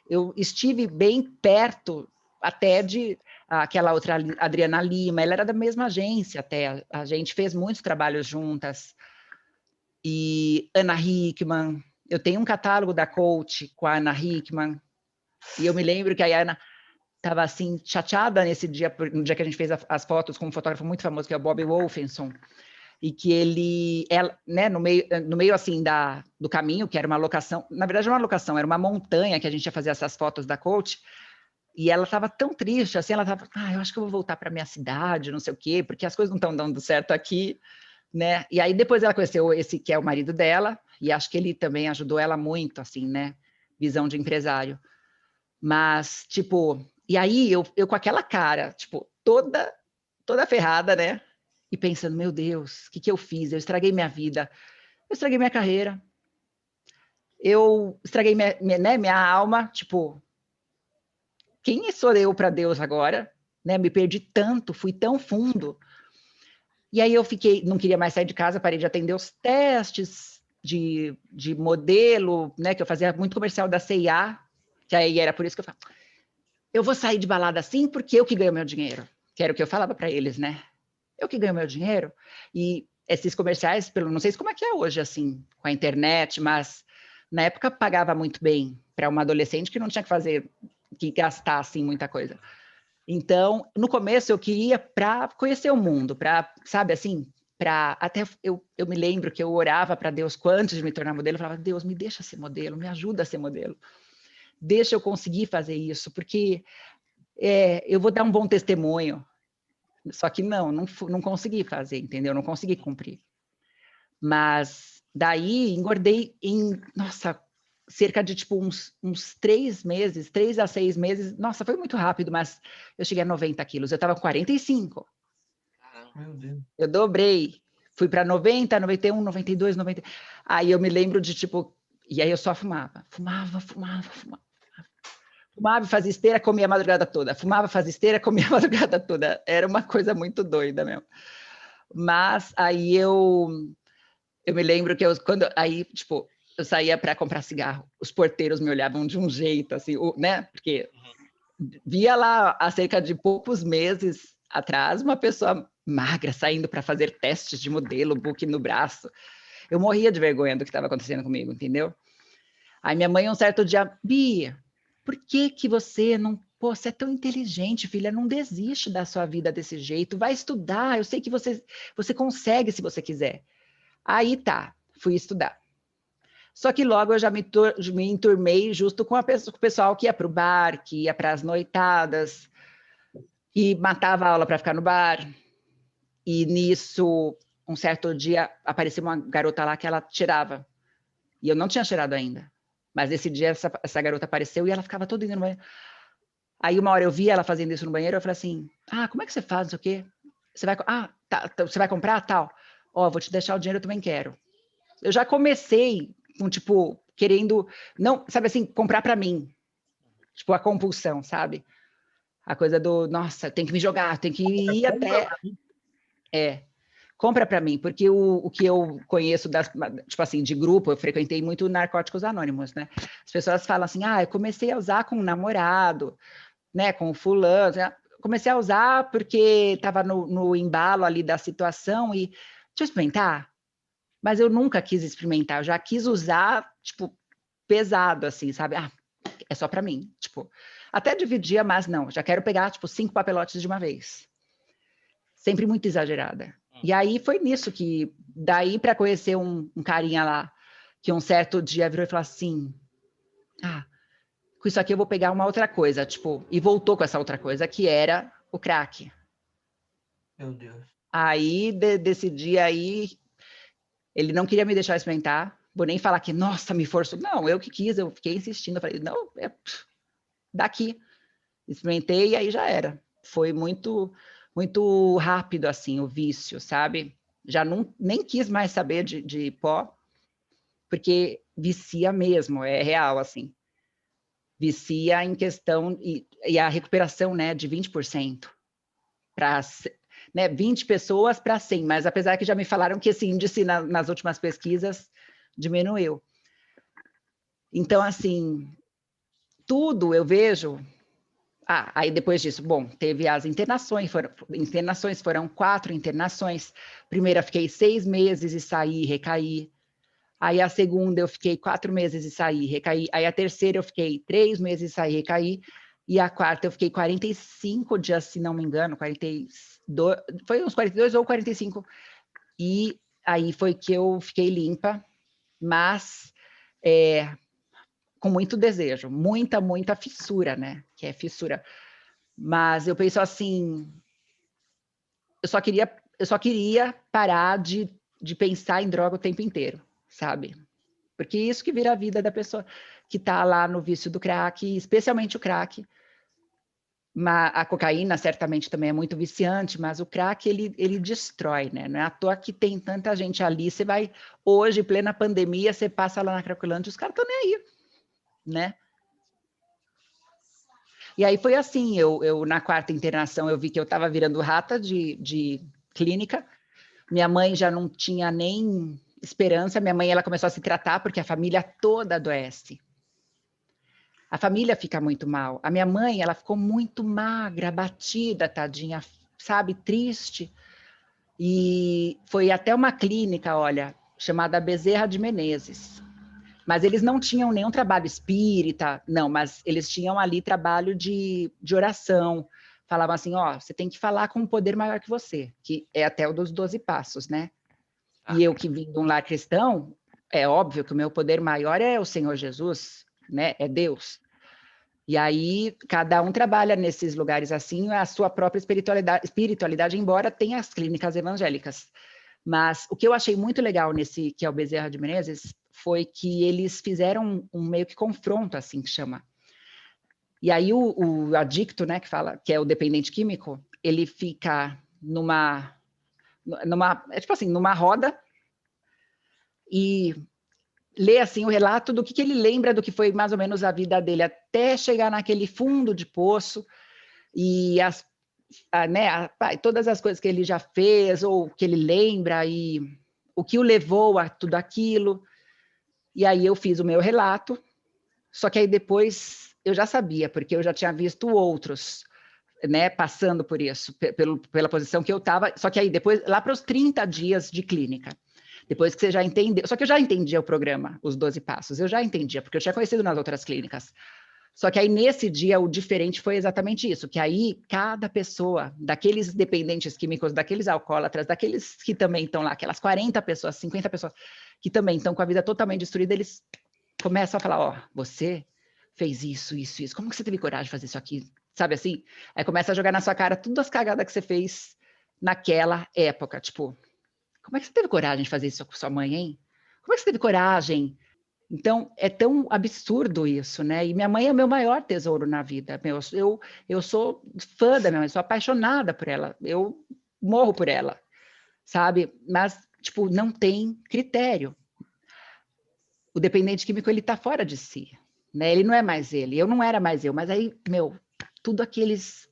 C: eu estive bem perto até de aquela outra Adriana Lima, ela era da mesma agência até, a gente fez muitos trabalhos juntas. E Ana Hickman, eu tenho um catálogo da Coach com a Ana Hickman, e eu me lembro que a Ana estava assim, chateada no dia que a gente fez as fotos com um fotógrafo muito famoso, que é o Bob Wolfenson, e que ele, né, no meio assim do caminho, que era uma locação, na verdade não era uma locação, era uma montanha que a gente ia fazer essas fotos da coach, e ela estava tão triste, assim, ela estava, eu acho que eu vou voltar para minha cidade, não sei o quê, porque as coisas não estão dando certo aqui, né? E aí depois ela conheceu esse que é o marido dela, e acho que ele também ajudou ela muito, assim, né? Visão de empresário. Mas, tipo, e aí eu com aquela cara, tipo, toda ferrada, né? E pensando, meu Deus, o que eu fiz? Eu estraguei minha vida, eu estraguei minha carreira, eu estraguei minha alma, tipo, quem sou eu para Deus agora? Né? Me perdi tanto, fui tão fundo. E aí eu não queria mais sair de casa, parei de atender os testes de modelo, né? Que eu fazia muito comercial da C&A, que aí era por isso que eu falava, eu vou sair de balada assim porque eu que ganho meu dinheiro. Que era o que eu falava para eles, né? Eu que ganho meu dinheiro. E esses comerciais, não sei como é que é hoje, assim, com a internet, mas na época pagava muito bem para uma adolescente que não tinha que gastar, assim, muita coisa. Então, no começo eu queria para conhecer o mundo, para, sabe, assim, até eu me lembro que eu orava para Deus antes de me tornar modelo, eu falava, Deus, me deixa ser modelo, me ajuda a ser modelo. Deixa eu conseguir fazer isso, porque eu vou dar um bom testemunho. Só que não consegui fazer, entendeu? Não consegui cumprir. Mas daí engordei nossa, cerca de tipo uns 3 meses, 3 a 6 meses. Nossa, foi muito rápido, mas eu cheguei a 90 quilos. Eu estava com 45.
B: Meu Deus.
C: Eu dobrei. Fui para 90, 91, 92, 90. Aí eu me lembro de tipo... E aí eu só fumava. Fumava. Fumava, fazia esteira, comia a madrugada toda. Fumava, fazia esteira, comia a madrugada toda. Era uma coisa muito doida mesmo. Mas aí eu me lembro que aí, tipo, eu saía para comprar cigarro. Os porteiros me olhavam de um jeito, assim, né? Porque via lá, há cerca de poucos meses atrás, uma pessoa magra saindo para fazer testes de modelo, book no braço. Eu morria de vergonha do que estava acontecendo comigo, entendeu? Aí minha mãe, um certo dia, Bia, por que você não... Pô, você é tão inteligente, filha, não desiste da sua vida desse jeito, vai estudar, eu sei que você consegue se você quiser. Aí tá, fui estudar. Só que logo eu já me enturmei justo com o pessoal que ia para o bar, que ia para as noitadas, e matava a aula para ficar no bar. E nisso, um certo dia, apareceu uma garota lá que ela tirava. E eu não tinha cheirado ainda. Mas esse dia essa garota apareceu e ela ficava toda indo no banheiro. Aí uma hora eu vi ela fazendo isso no banheiro, eu falei assim, como é que você faz, não sei o quê? Você vai, você vai comprar? Tal. Vou te deixar o dinheiro, eu também quero. Eu já comecei com, tipo, querendo, não, sabe assim, comprar para mim. Tipo, a compulsão, sabe? A coisa do, nossa, tem que me jogar, tem que ir até... Compra para mim, porque o que eu conheço, tipo assim, de grupo, eu frequentei muito Narcóticos Anônimos, né? As pessoas falam assim, eu comecei a usar com um namorado, né, com o fulano, comecei a usar porque estava no embalo ali da situação e, deixa eu experimentar, mas eu nunca quis experimentar, eu já quis usar, tipo, pesado, assim, sabe? É só para mim, tipo, até dividia, mas não, já quero pegar, tipo, 5 papelotes de uma vez. Sempre muito exagerada. E aí foi nisso que, daí para conhecer um carinha lá, que um certo dia virou e falou assim, com isso aqui eu vou pegar uma outra coisa, tipo, e voltou com essa outra coisa, que era o crack.
B: Meu Deus.
C: Aí, desse dia aí, ele não queria me deixar experimentar, vou nem falar que, nossa, me forçou. Não, eu que quis, eu fiquei insistindo, eu falei, não, daqui. Experimentei e aí já era. Foi muito, muito rápido, assim, o vício, sabe? Já nem quis mais saber de pó, porque vicia mesmo, é real, assim. Vicia em questão, e a recuperação, né, de 20%. Para, né, 20 pessoas para 100, mas apesar que já me falaram que esse índice nas últimas pesquisas diminuiu. Então, assim, tudo eu vejo... aí depois disso, bom, teve as internações, foram 4 internações. Primeira fiquei 6 meses e saí, recaí. Aí a segunda eu fiquei 4 meses e saí, recaí. Aí a terceira eu fiquei 3 meses e saí, recaí. E a quarta eu fiquei 45 dias, se não me engano, 42, foi uns 42 ou 45. E aí foi que eu fiquei limpa, mas com muito desejo, muita fissura, né? Que é fissura. Mas eu penso assim, eu só queria parar de pensar em droga o tempo inteiro, sabe? Porque isso que vira a vida da pessoa que está lá no vício do crack, especialmente o crack. A cocaína certamente também é muito viciante, mas o crack ele destrói, né? Não é à toa que tem tanta gente ali. Você vai hoje, plena pandemia, você passa lá na Cracolândia, os caras estão nem aí, né? E aí foi assim, eu na quarta internação eu vi que eu estava virando rata de clínica. Minha mãe já não tinha nem esperança. Minha mãe ela começou a se tratar porque a família toda adoece. A família fica muito mal. A minha mãe, ela ficou muito magra, abatida, tadinha, sabe, triste. E foi até uma clínica, olha, chamada Bezerra de Menezes. Mas eles não tinham nenhum trabalho espírita, não, mas eles tinham ali trabalho de oração. Falavam assim, ó, você tem que falar com um poder maior que você, que é até o dos 12 passos, né? E eu que vim de um lar cristão, é óbvio que o meu poder maior é o Senhor Jesus, né? É Deus. E aí, cada um trabalha nesses lugares assim, a sua própria espiritualidade, embora tenha as clínicas evangélicas. Mas o que eu achei muito legal nesse, que é o Bezerra de Menezes, foi que eles fizeram um meio que confronto, assim que chama. E aí o adicto, né, que fala, que é o dependente químico, ele fica numa é tipo assim, numa roda e lê assim o relato do que ele lembra do que foi mais ou menos a vida dele até chegar naquele fundo de poço e todas as coisas que ele já fez ou que ele lembra e o que o levou a tudo aquilo. E aí eu fiz o meu relato, só que aí depois eu já sabia, porque eu já tinha visto outros, né, passando por isso, pela posição que eu estava, só que aí depois, lá para os 30 dias de clínica, depois que você já entendeu, só que eu já entendia o programa, os 12 passos, eu já entendia, porque eu tinha conhecido nas outras clínicas. Só que aí nesse dia o diferente foi exatamente isso, que aí cada pessoa, daqueles dependentes químicos, daqueles alcoólatras, daqueles que também estão lá, aquelas 40 pessoas, 50 pessoas que também estão com a vida totalmente destruída, eles começam a falar, ó, você fez isso, como que você teve coragem de fazer isso aqui? Sabe assim? Aí começa a jogar na sua cara todas as cagadas que você fez naquela época, tipo, como é que você teve coragem de fazer isso com sua mãe, hein? Como é que você teve coragem? Então, é tão absurdo isso, né? E minha mãe é o meu maior tesouro na vida. Eu sou fã da minha mãe, sou apaixonada por ela. Eu morro por ela, sabe? Mas, tipo, não tem critério. O dependente químico, ele tá fora de si, né? Ele não é mais ele. Eu não era mais eu. Mas aí, tudo aqueles...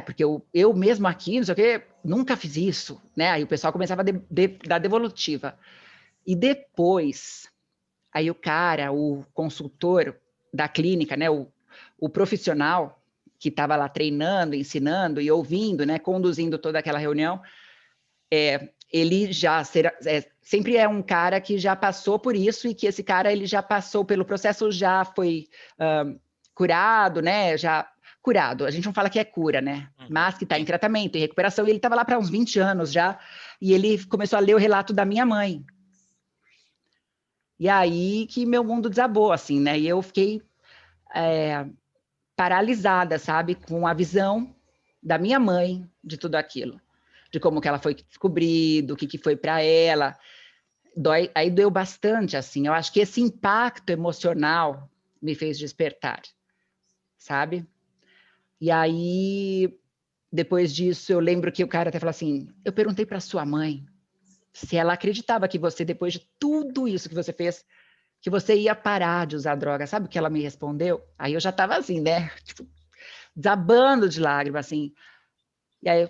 C: porque eu mesmo aqui, não sei o quê, nunca fiz isso, né? Aí o pessoal começava a dar devolutiva. E depois... Aí o consultor da clínica, né, o profissional que estava lá treinando, ensinando e ouvindo, né, conduzindo toda aquela reunião, ele já sempre é um cara que já passou por isso e que esse cara ele já passou pelo processo, já foi curado, né, já curado. A gente não fala que é cura, né, mas que está em tratamento, em recuperação. E ele estava lá para uns 20 anos já e ele começou a ler o relato da minha mãe. E aí que meu mundo desabou, assim, né? E eu fiquei paralisada, sabe? Com a visão da minha mãe de tudo aquilo. De como que ela foi descobrir, do que foi para ela. Aí doeu bastante, assim. Eu acho que esse impacto emocional me fez despertar, sabe? E aí, depois disso, eu lembro que o cara até falou assim, eu perguntei para sua mãe se ela acreditava que você, depois de tudo isso que você fez, que você ia parar de usar droga. Sabe o que ela me respondeu? Aí eu já estava assim, né? Tipo, desabando de lágrimas, assim. E aí,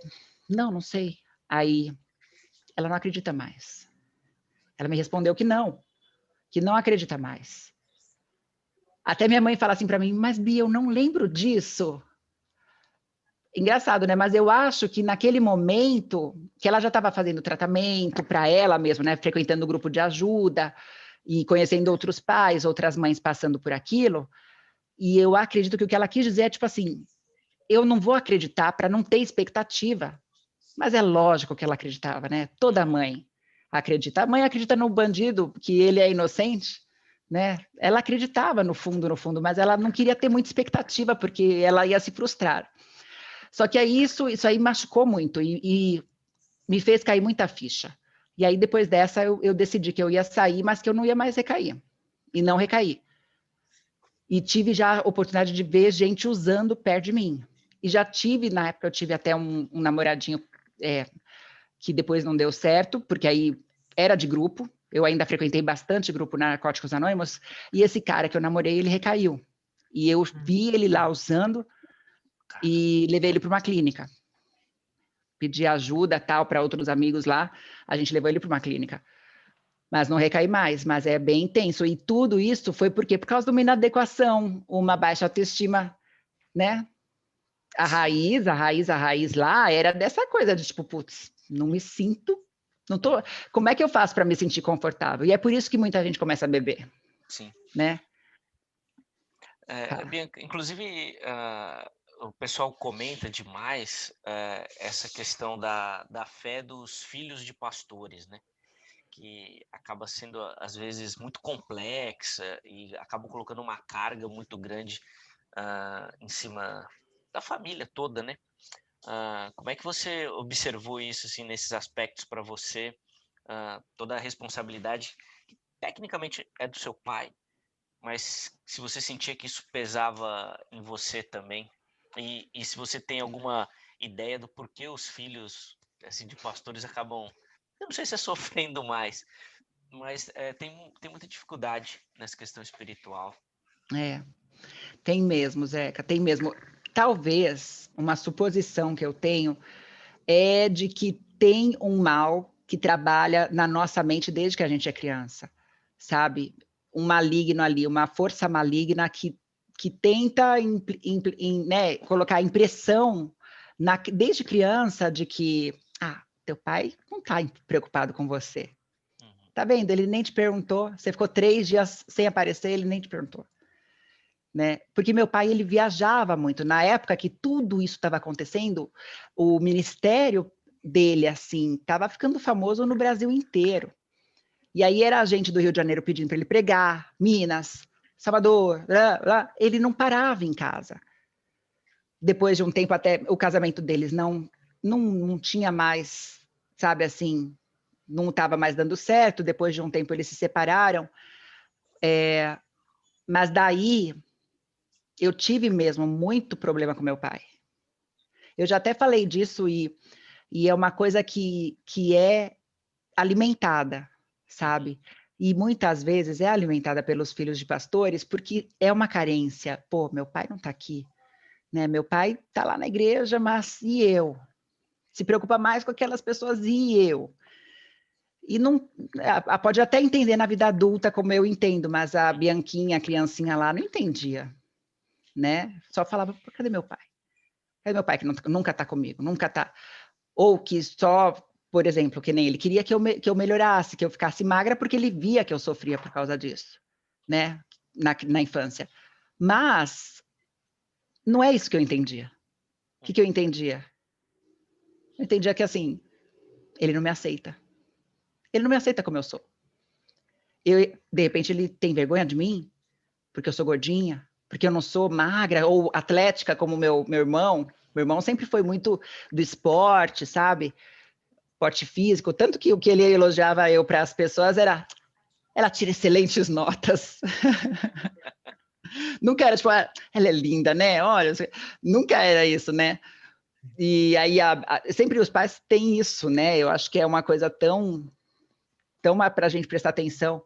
C: não sei. Aí, ela não acredita mais. Ela me respondeu que não acredita mais. Até minha mãe fala assim para mim, mas Bia, eu não lembro disso. Engraçado, né? Mas eu acho que naquele momento que ela já estava fazendo tratamento para ela mesma, né? Frequentando o grupo de ajuda e conhecendo outros pais, outras mães passando por aquilo. E eu acredito que o que ela quis dizer é tipo assim, eu não vou acreditar para não ter expectativa. Mas é lógico que ela acreditava, né? Toda mãe acredita. A mãe acredita no bandido, que ele é inocente, né? Ela acreditava no fundo, mas ela não queria ter muita expectativa, porque ela ia se frustrar. Só que aí isso aí machucou muito e me fez cair muita ficha. E aí, depois dessa, eu decidi que eu ia sair, mas que eu não ia mais recair. E não recaí. E tive já a oportunidade de ver gente usando perto de mim. E já tive, na época, eu tive até um namoradinho que depois não deu certo, porque aí era de grupo. Eu ainda frequentei bastante grupo Narcóticos Anônimos. E esse cara que eu namorei, ele recaiu. E eu vi ele lá usando e levei ele para uma clínica. Pedi ajuda, tal, para outros amigos lá. A gente levou ele para uma clínica. Mas não recai mais, mas é bem intenso. E tudo isso foi por quê? Por causa de uma inadequação, uma baixa autoestima, né? A raiz lá era dessa coisa de tipo, putz, não me sinto, não tô. Como é que eu faço para me sentir confortável? E é por isso que muita gente começa a beber.
A: Sim.
C: Né?
A: Bianca, inclusive, o pessoal comenta demais essa questão da fé dos filhos de pastores, né? Que acaba sendo, às vezes, muito complexa e acaba colocando uma carga muito grande em cima da família toda, né? Como é que você observou isso, assim, nesses aspectos para você? Toda a responsabilidade, que tecnicamente é do seu pai, mas se você sentia que isso pesava em você também, e se você tem alguma ideia do porquê os filhos assim, de pastores acabam, eu não sei se é sofrendo mais, mas tem muita dificuldade nessa questão espiritual.
C: Tem mesmo, Zeca, tem mesmo. Talvez uma suposição que eu tenho é de que tem um mal que trabalha na nossa mente desde que a gente é criança, sabe? Um maligno ali, uma força maligna que tenta né, colocar impressão desde criança de que teu pai não está preocupado com você. Tá vendo? Ele nem te perguntou. Você ficou 3 dias sem aparecer, ele nem te perguntou. Né? Porque meu pai, ele viajava muito. Na época que tudo isso estava acontecendo, o ministério dele, assim, estava ficando famoso no Brasil inteiro. E aí era a gente do Rio de Janeiro pedindo para ele pregar, Minas, Salvador, blá, blá. Ele não parava em casa. Depois de um tempo, até o casamento deles não tinha mais, sabe, assim, não estava mais dando certo. Depois de um tempo, eles se separaram. Mas daí eu tive mesmo muito problema com meu pai. Eu já até falei disso e é uma coisa que é alimentada, sabe? E muitas vezes é alimentada pelos filhos de pastores porque é uma carência. Pô, meu pai não está aqui, né? Meu pai está lá na igreja, mas e eu? Se preocupa mais com aquelas pessoas e eu? E não pode até entender na vida adulta como eu entendo, mas a Bianquinha, a criancinha lá, não entendia. Né? Só falava, cadê meu pai? Cadê meu pai que nunca está comigo, nunca está... Ou que só, por exemplo, que nem ele queria que eu melhorasse, que eu ficasse magra, porque ele via que eu sofria por causa disso, né? Na infância. Mas não é isso que eu entendia. O que eu entendia? Eu entendia que, assim, ele não me aceita. Ele não me aceita como eu sou. De repente, ele tem vergonha de mim, porque eu sou gordinha, porque eu não sou magra ou atlética como meu irmão. Meu irmão sempre foi muito do esporte, sabe? Esporte físico. Tanto que o que ele elogiava eu para as pessoas era: ela tira excelentes notas. Nunca era tipo, ela é linda, né? Olha, nunca era isso, né? E aí sempre os pais têm isso, né? Eu acho que é uma coisa tão para a gente prestar atenção,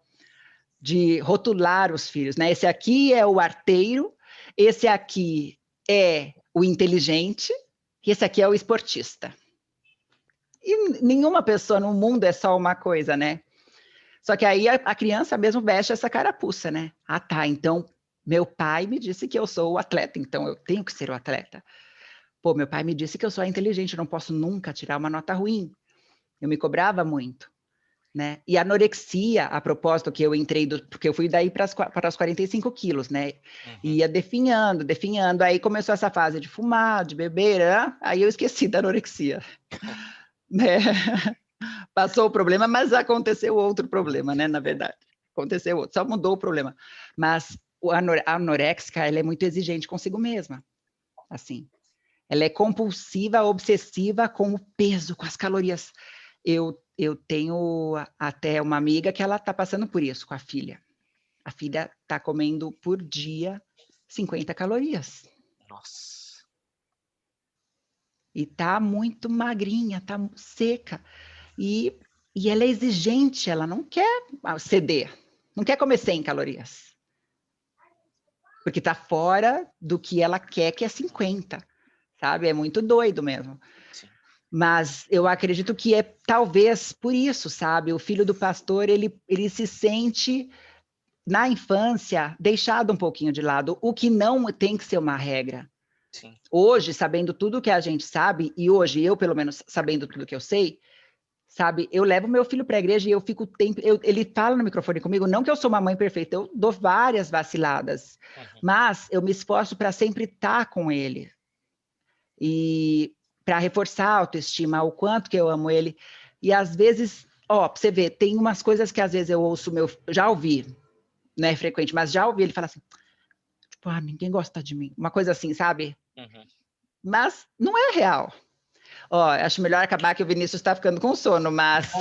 C: de rotular os filhos, né? Esse aqui é o arteiro, esse aqui é o inteligente, e esse aqui é o esportista. E nenhuma pessoa no mundo é só uma coisa, né? Só que aí a criança mesmo veste essa carapuça, né? Tá, então meu pai me disse que eu sou o atleta, então eu tenho que ser o atleta. Pô, meu pai me disse que eu sou inteligente, eu não posso nunca tirar uma nota ruim. Eu me cobrava muito. Né? E a anorexia, a propósito, que eu entrei, porque eu fui daí para os 45 quilos, né? Ia definhando, aí começou essa fase de fumar, de beber, aí eu esqueci da anorexia. né? Passou o problema, mas aconteceu outro problema, né? Na verdade, aconteceu outro, só mudou o problema. Mas a anoréxica, ela é muito exigente consigo mesma, assim. Ela é compulsiva, obsessiva com o peso, com as calorias. Eu tenho até uma amiga que ela está passando por isso com a filha. A filha está comendo por dia 50 calorias.
A: Nossa.
C: E está muito magrinha, está seca. E ela é exigente, ela não quer ceder, não quer comer 100 calorias. Porque está fora do que ela quer, que é 50, sabe? É muito doido mesmo.
A: Sim.
C: Mas eu acredito que é talvez por isso, sabe? O filho do pastor, ele se sente, na infância, deixado um pouquinho de lado, o que não tem que ser uma regra.
A: Sim.
C: Hoje, sabendo tudo que a gente sabe, e hoje eu, pelo menos, sabendo tudo que eu sei, sabe, eu levo meu filho para a igreja e eu fico tempo. Ele fala no microfone comigo, não que eu sou uma mãe perfeita, eu dou várias vaciladas, mas eu me esforço para sempre estar com ele. E para reforçar a autoestima, o quanto que eu amo ele. E às vezes, ó, pra você ver, tem umas coisas que às vezes eu ouço já ouvi, não é frequente, mas já ouvi ele falar assim, tipo, ninguém gosta de mim. Uma coisa assim, sabe? Mas não é real. Ó, acho melhor acabar que o Vinícius está ficando com sono, mas...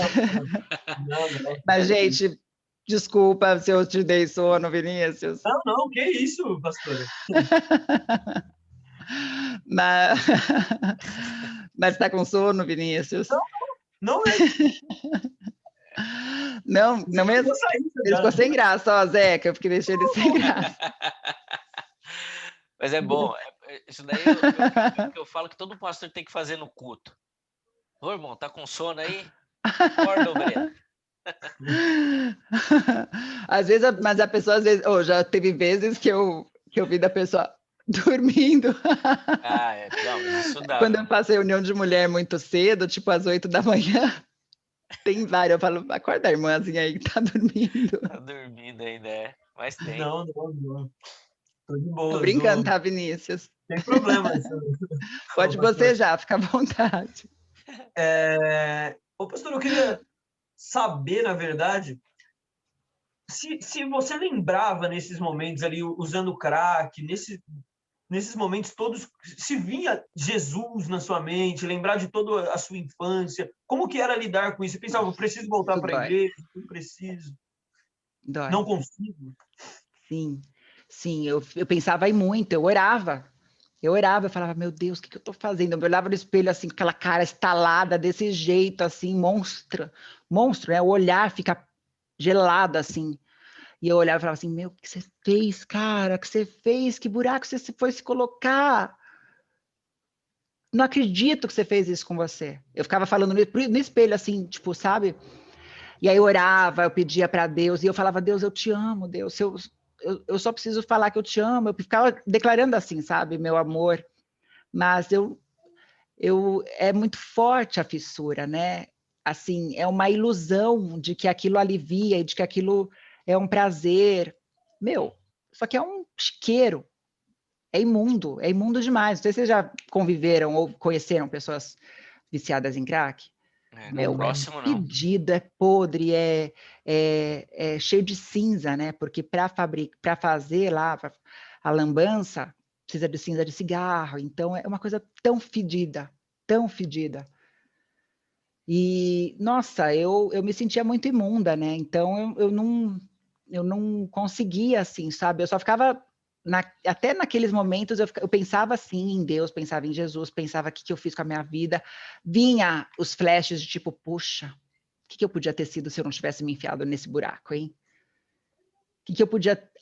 B: Não.
C: Mas, gente, desculpa se eu te dei sono, Vinícius.
B: Não, que isso, pastora?
C: Mas tá com sono, Vinícius?
B: Não é.
C: Não mesmo? Ele ficou sem graça, ó, Zeca, eu fiquei deixando ele sem graça.
A: Mas é bom, isso daí eu falo que todo pastor tem que fazer no culto. Ô, irmão, tá com sono aí? Acorda, ovelha.
C: Às vezes, mas a pessoa, às vezes, já teve vezes que eu vi da pessoa dormindo.
A: Não, isso dá.
C: Quando eu faço reunião de mulher muito cedo, tipo às 8 da manhã, tem várias, eu falo, acorda a irmãzinha aí que tá dormindo.
A: Tá dormindo ainda, mas tem.
B: Não. Tô de boa.
C: Tô brincando, tá, Vinícius?
B: Tem problema.
C: Pode bocejar, fica à vontade.
B: Ô, pastor, eu queria saber, na verdade, se você lembrava nesses momentos ali, usando crack, nesses momentos todos, se vinha Jesus na sua mente, lembrar de toda a sua infância, como que era lidar com isso? Você pensava, eu preciso voltar para a igreja, não preciso,
C: Dói.
B: não consigo.
C: Sim, eu pensava em muito, eu orava, eu falava, meu Deus, o que eu tô fazendo? Eu olhava no espelho assim, com aquela cara estalada, desse jeito, assim, monstro, né? O olhar fica gelado, assim. E eu olhava e falava assim, meu, o que você fez, cara? O que você fez? Que buraco você foi se colocar? Não acredito que você fez isso com você. Eu ficava falando no espelho, assim, tipo, sabe? E aí eu orava, eu pedia para Deus, e eu falava, Deus, eu te amo, Deus, eu só preciso falar que eu te amo. Eu ficava declarando assim, sabe, meu amor. Mas é muito forte a fissura, né? Assim, é uma ilusão de que aquilo alivia e de que aquilo é um prazer. Meu, só que é um chiqueiro. É imundo demais. Não sei se vocês já conviveram ou conheceram pessoas viciadas em crack.
A: No próximo, não.
C: Fedido, é podre, é cheio de cinza, né? Porque para fazer lá a lambança, precisa de cinza de cigarro. Então, é uma coisa tão fedida, tão fedida. E, nossa, eu me sentia muito imunda, né? Então, eu não conseguia, assim, sabe? Eu só ficava... até naqueles momentos eu pensava assim em Deus, pensava em Jesus, pensava o que eu fiz com a minha vida, vinha os flashes de tipo, puxa, o que eu podia ter sido se eu não tivesse me enfiado nesse buraco, hein?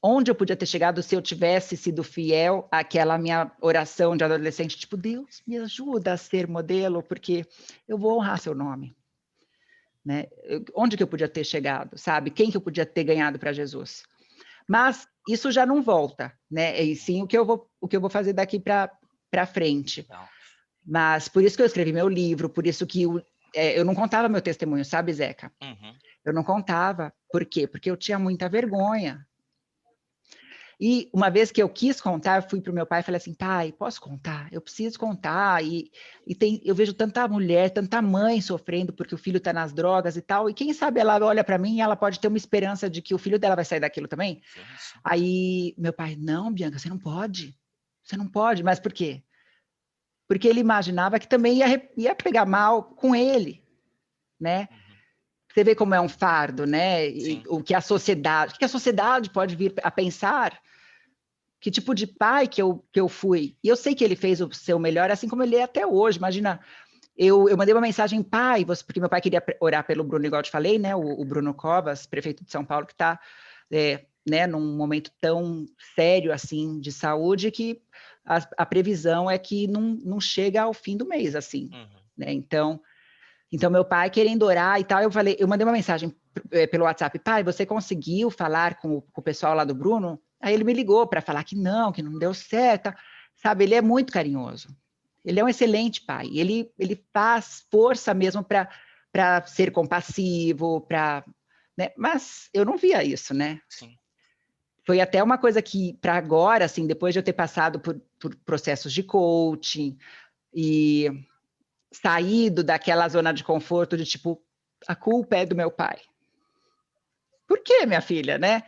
C: Onde eu podia ter chegado se eu tivesse sido fiel àquela minha oração de adolescente, tipo, Deus, me ajuda a ser modelo, porque eu vou honrar seu nome. Né? Onde que eu podia ter chegado, sabe? Quem que eu podia ter ganhado para Jesus? Mas isso já não volta, né? E sim o que eu vou fazer daqui para frente.
A: Não.
C: Mas por isso que eu escrevi meu livro, por isso que eu não contava meu testemunho, sabe, Zeca? Eu não contava. Por quê? Porque eu tinha muita vergonha. E uma vez que eu quis contar, eu fui para o meu pai e falei assim, pai, posso contar? Eu preciso contar. Eu vejo tanta mulher, tanta mãe sofrendo porque o filho está nas drogas e tal, e quem sabe ela olha para mim e ela pode ter uma esperança de que o filho dela vai sair daquilo também.
A: Sim, sim.
C: Aí meu pai, não, Bianca, você não pode. Você não pode. Mas por quê? Porque ele imaginava que também ia pegar mal com ele, né? Você vê como é um fardo, né? O que a sociedade pode vir a pensar, que tipo de pai que eu fui. E eu sei que ele fez o seu melhor, assim como ele é até hoje. Imagina, eu mandei uma mensagem, pai, porque meu pai queria orar pelo Bruno, igual eu te falei, né? O Bruno Covas, prefeito de São Paulo, que está né, num momento tão sério assim de saúde que a previsão é que não chega ao fim do mês, assim, né? Então, meu pai querendo orar e tal, eu mandei uma mensagem pelo WhatsApp, pai, você conseguiu falar com o pessoal lá do Bruno? Aí ele me ligou para falar que não deu certo, sabe? Ele é muito carinhoso, ele é um excelente pai, ele faz força mesmo para ser compassivo, né? Mas eu não via isso, né?
A: Sim.
C: Foi até uma coisa que, para agora, assim, depois de eu ter passado por processos de coaching e saído daquela zona de conforto de tipo, a culpa é do meu pai. Por quê, minha filha, né?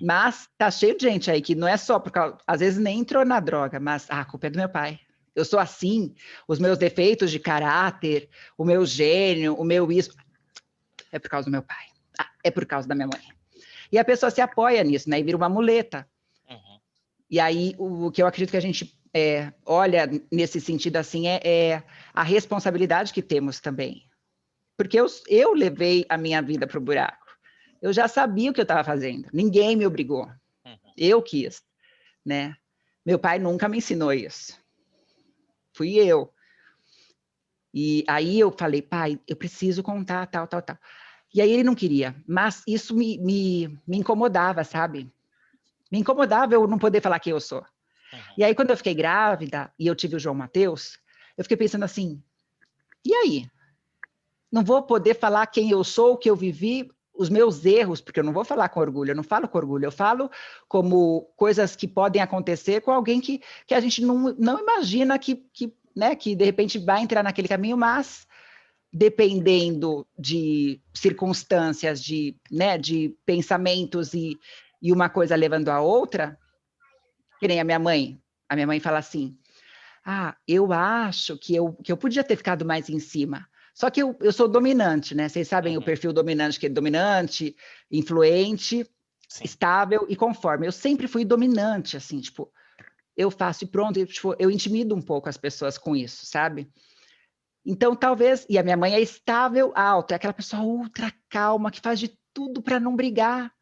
C: Mas tá cheio de gente aí que não é só por causa, às vezes nem entrou na droga, mas a culpa é do meu pai. Eu sou assim, os meus defeitos de caráter, o meu gênio, o meu isso, é por causa do meu pai. É por causa da minha mãe. E a pessoa se apoia nisso, né? E vira uma muleta. E aí, o que eu acredito que a gente olha nesse sentido assim é a responsabilidade que temos também. Porque eu levei a minha vida para o buraco. Eu já sabia o que eu estava fazendo. Ninguém me obrigou. Eu quis, né? Meu pai nunca me ensinou isso. Fui eu. E aí eu falei, pai, eu preciso contar, tal. E aí ele não queria. Mas isso me incomodava, sabe? Me incomodava eu não poder falar quem eu sou. E aí, quando eu fiquei grávida e eu tive o João Mateus, eu fiquei pensando assim, e aí? Não vou poder falar quem eu sou, o que eu vivi, os meus erros, porque eu não vou falar com orgulho, eu não falo com orgulho, eu falo como coisas que podem acontecer com alguém que a gente não imagina né, que de repente vai entrar naquele caminho, mas dependendo de circunstâncias, né, de pensamentos e uma coisa levando a outra, que nem a minha mãe fala assim, eu acho que eu podia ter ficado mais em cima, só que eu sou dominante, né? Vocês sabem o perfil dominante, que é dominante, influente, sim, estável e conforme. Eu sempre fui dominante, assim, tipo, eu faço e pronto, tipo, eu intimido um pouco as pessoas com isso, sabe? Então, talvez, e a minha mãe é estável, alta, é aquela pessoa ultra calma, que faz de tudo para não brigar.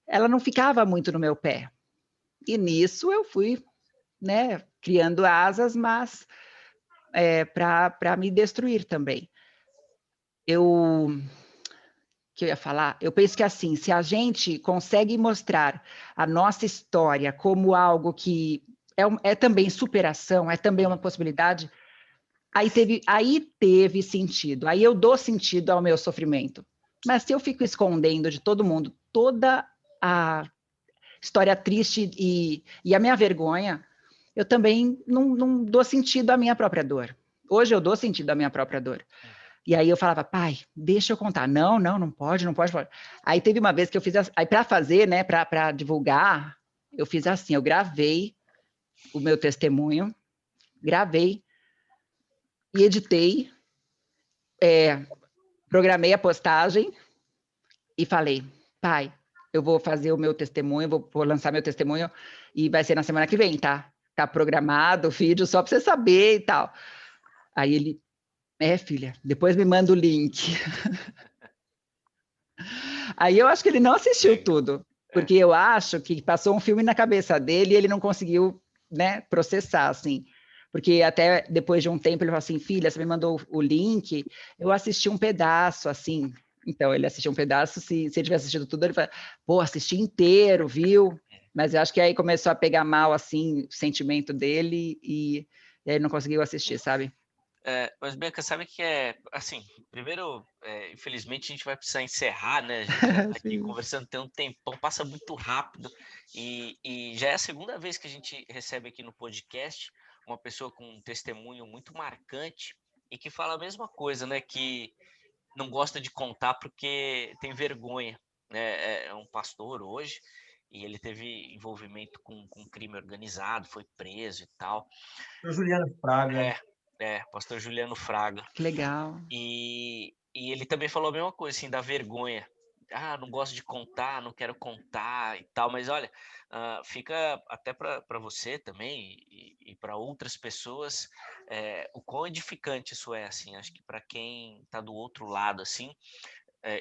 C: Ela não ficava muito no meu pé. E nisso eu fui, né, criando asas, mas para me destruir também. Que eu ia falar? Eu penso que assim, se a gente consegue mostrar a nossa história como algo que é também superação, é também uma possibilidade, aí teve sentido, aí eu dou sentido ao meu sofrimento. Mas se eu fico escondendo de todo mundo toda a história triste e a minha vergonha, eu também não dou sentido à minha própria dor. Hoje eu dou sentido à minha própria dor. E aí eu falava, pai, deixa eu contar. Não pode. Aí teve uma vez que eu fiz, aí para fazer, né, para divulgar, eu fiz assim, eu gravei o meu testemunho, gravei e editei, programei a postagem e falei, pai, eu vou fazer o meu testemunho, vou lançar meu testemunho e vai ser na semana que vem, tá? Tá programado o vídeo só para você saber e tal. Aí ele, filha, depois me manda o link. Aí eu acho que ele não assistiu tudo, porque eu acho que passou um filme na cabeça dele e ele não conseguiu, né, processar, assim. Porque até depois de um tempo ele falou assim, filha, você me mandou o link, eu assisti um pedaço, assim. Então ele assistiu um pedaço, se ele tivesse assistido tudo, ele falou, pô, assisti inteiro, viu? Mas eu acho que aí começou a pegar mal, assim, o sentimento dele e aí ele não conseguiu assistir, sabe?
A: Mas, Bianca, sabe que assim, primeiro, infelizmente, a gente vai precisar encerrar, né? A gente já está aqui
C: Sim.
A: conversando tem um tempão, passa muito rápido, e já é a segunda vez que a gente recebe aqui no podcast uma pessoa com um testemunho muito marcante e que fala a mesma coisa, né? Que não gosta de contar porque tem vergonha, né? É um pastor hoje e ele teve envolvimento com crime organizado, foi preso e tal.
B: O Juliano Fraga.
A: Pastor Juliano Fraga.
C: Que legal.
A: E ele também falou a mesma coisa, assim, da vergonha. Ah, não gosto de contar, não quero contar e tal, mas olha, fica até para você também e para outras pessoas o quão edificante isso é, assim, acho que para quem está do outro lado, assim,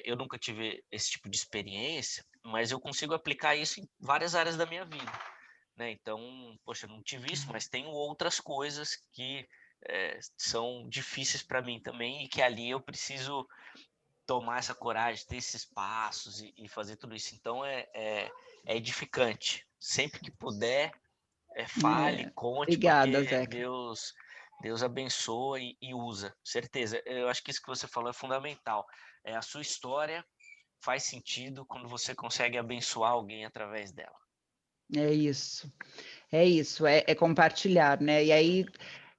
A: eu nunca tive esse tipo de experiência, mas eu consigo aplicar isso em várias áreas da minha vida, né? Então, poxa, não tive isso, mas tenho outras coisas que são difíceis para mim também e que ali eu preciso tomar essa coragem, ter esses passos e fazer tudo isso. Então, é edificante. Sempre que puder, fale, conte,
C: Obrigada,
A: porque
C: Zeca.
A: Deus abençoa e usa, certeza. Eu acho que isso que você falou é fundamental. A sua história faz sentido quando você consegue abençoar alguém através dela.
C: É isso, é compartilhar, né? E aí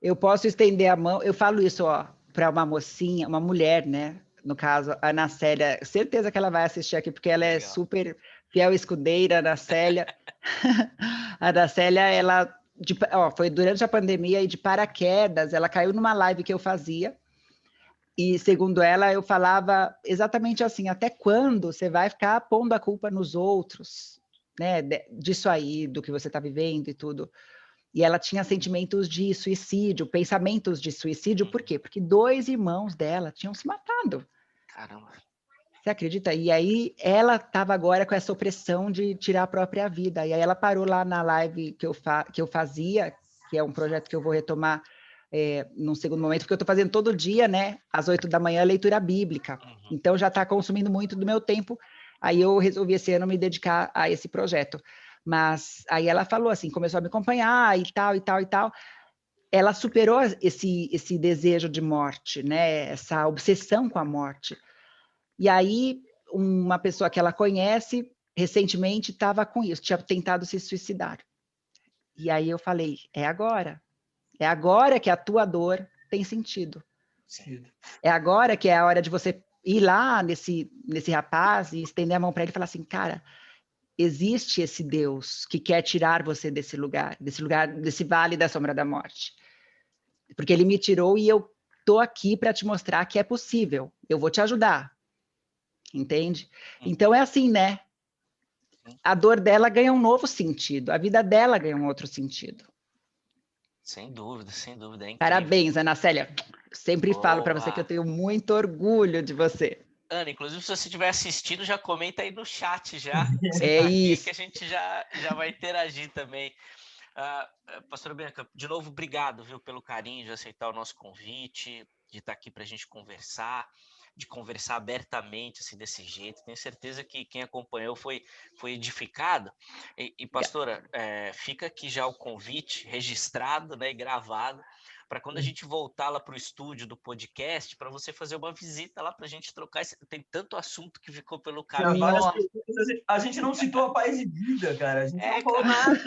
C: eu posso estender a mão, eu falo isso, ó, para uma mocinha, uma mulher, né? No caso, a Ana Célia, certeza que ela vai assistir aqui, porque ela é
A: Legal.
C: super fiel escudeira, Ana Célia. A Ana Célia, ela foi durante a pandemia e de paraquedas, ela caiu numa live que eu fazia, e segundo ela, eu falava exatamente assim, até quando você vai ficar pondo a culpa nos outros, né, disso aí, do que você está vivendo e tudo. E ela tinha sentimentos de suicídio, pensamentos de suicídio, por quê? Porque 2 irmãos dela tinham se matado.
A: Caramba.
C: Você acredita? E aí ela estava agora com essa opressão de tirar a própria vida. E aí ela parou lá na live que eu fazia, que é um projeto que eu vou retomar num segundo momento, porque eu estou fazendo todo dia, né, às 8 da manhã, leitura bíblica. Então já está consumindo muito do meu tempo. Aí eu resolvi esse ano me dedicar a esse projeto. Mas aí ela falou assim, começou a me acompanhar e tal, e tal, e tal. Ela superou esse desejo de morte, né, essa obsessão com a morte. E aí, uma pessoa que ela conhece, recentemente, estava com isso, tinha tentado se suicidar. E aí eu falei, é agora que a tua dor tem sentido.
B: Sim.
C: É agora que é a hora de você ir lá nesse rapaz e estender a mão para ele e falar assim, cara, existe esse Deus que quer tirar você desse lugar, desse vale da sombra da morte. Porque ele me tirou e eu tô aqui para te mostrar que é possível. Eu vou te ajudar. Entende? Então é assim, né? A dor dela ganha um novo sentido, a vida dela ganha um outro sentido.
A: Sem dúvida, é incrível.
C: Parabéns, Ana Célia. Sempre falo para você que eu
A: Boa.
C: tenho muito orgulho de você.
A: Ana, inclusive, se você estiver assistindo, já comenta aí no chat já. Você
C: É
A: tá aqui
C: isso.
A: que a gente já vai interagir também. Pastora Bianca, de novo, obrigado, viu, pelo carinho de aceitar o nosso convite, de estar aqui para a gente conversar, de conversar abertamente, assim, desse jeito. Tenho certeza que quem acompanhou foi edificado. E pastora, fica aqui já o convite registrado, né, e gravado, para quando a gente voltar lá para o estúdio do podcast, para você fazer uma visita lá para a gente trocar. Tem tanto assunto que ficou pelo caminho.
B: Várias perguntas. A gente não citou a Paz e Vida, cara. A gente não falou nada.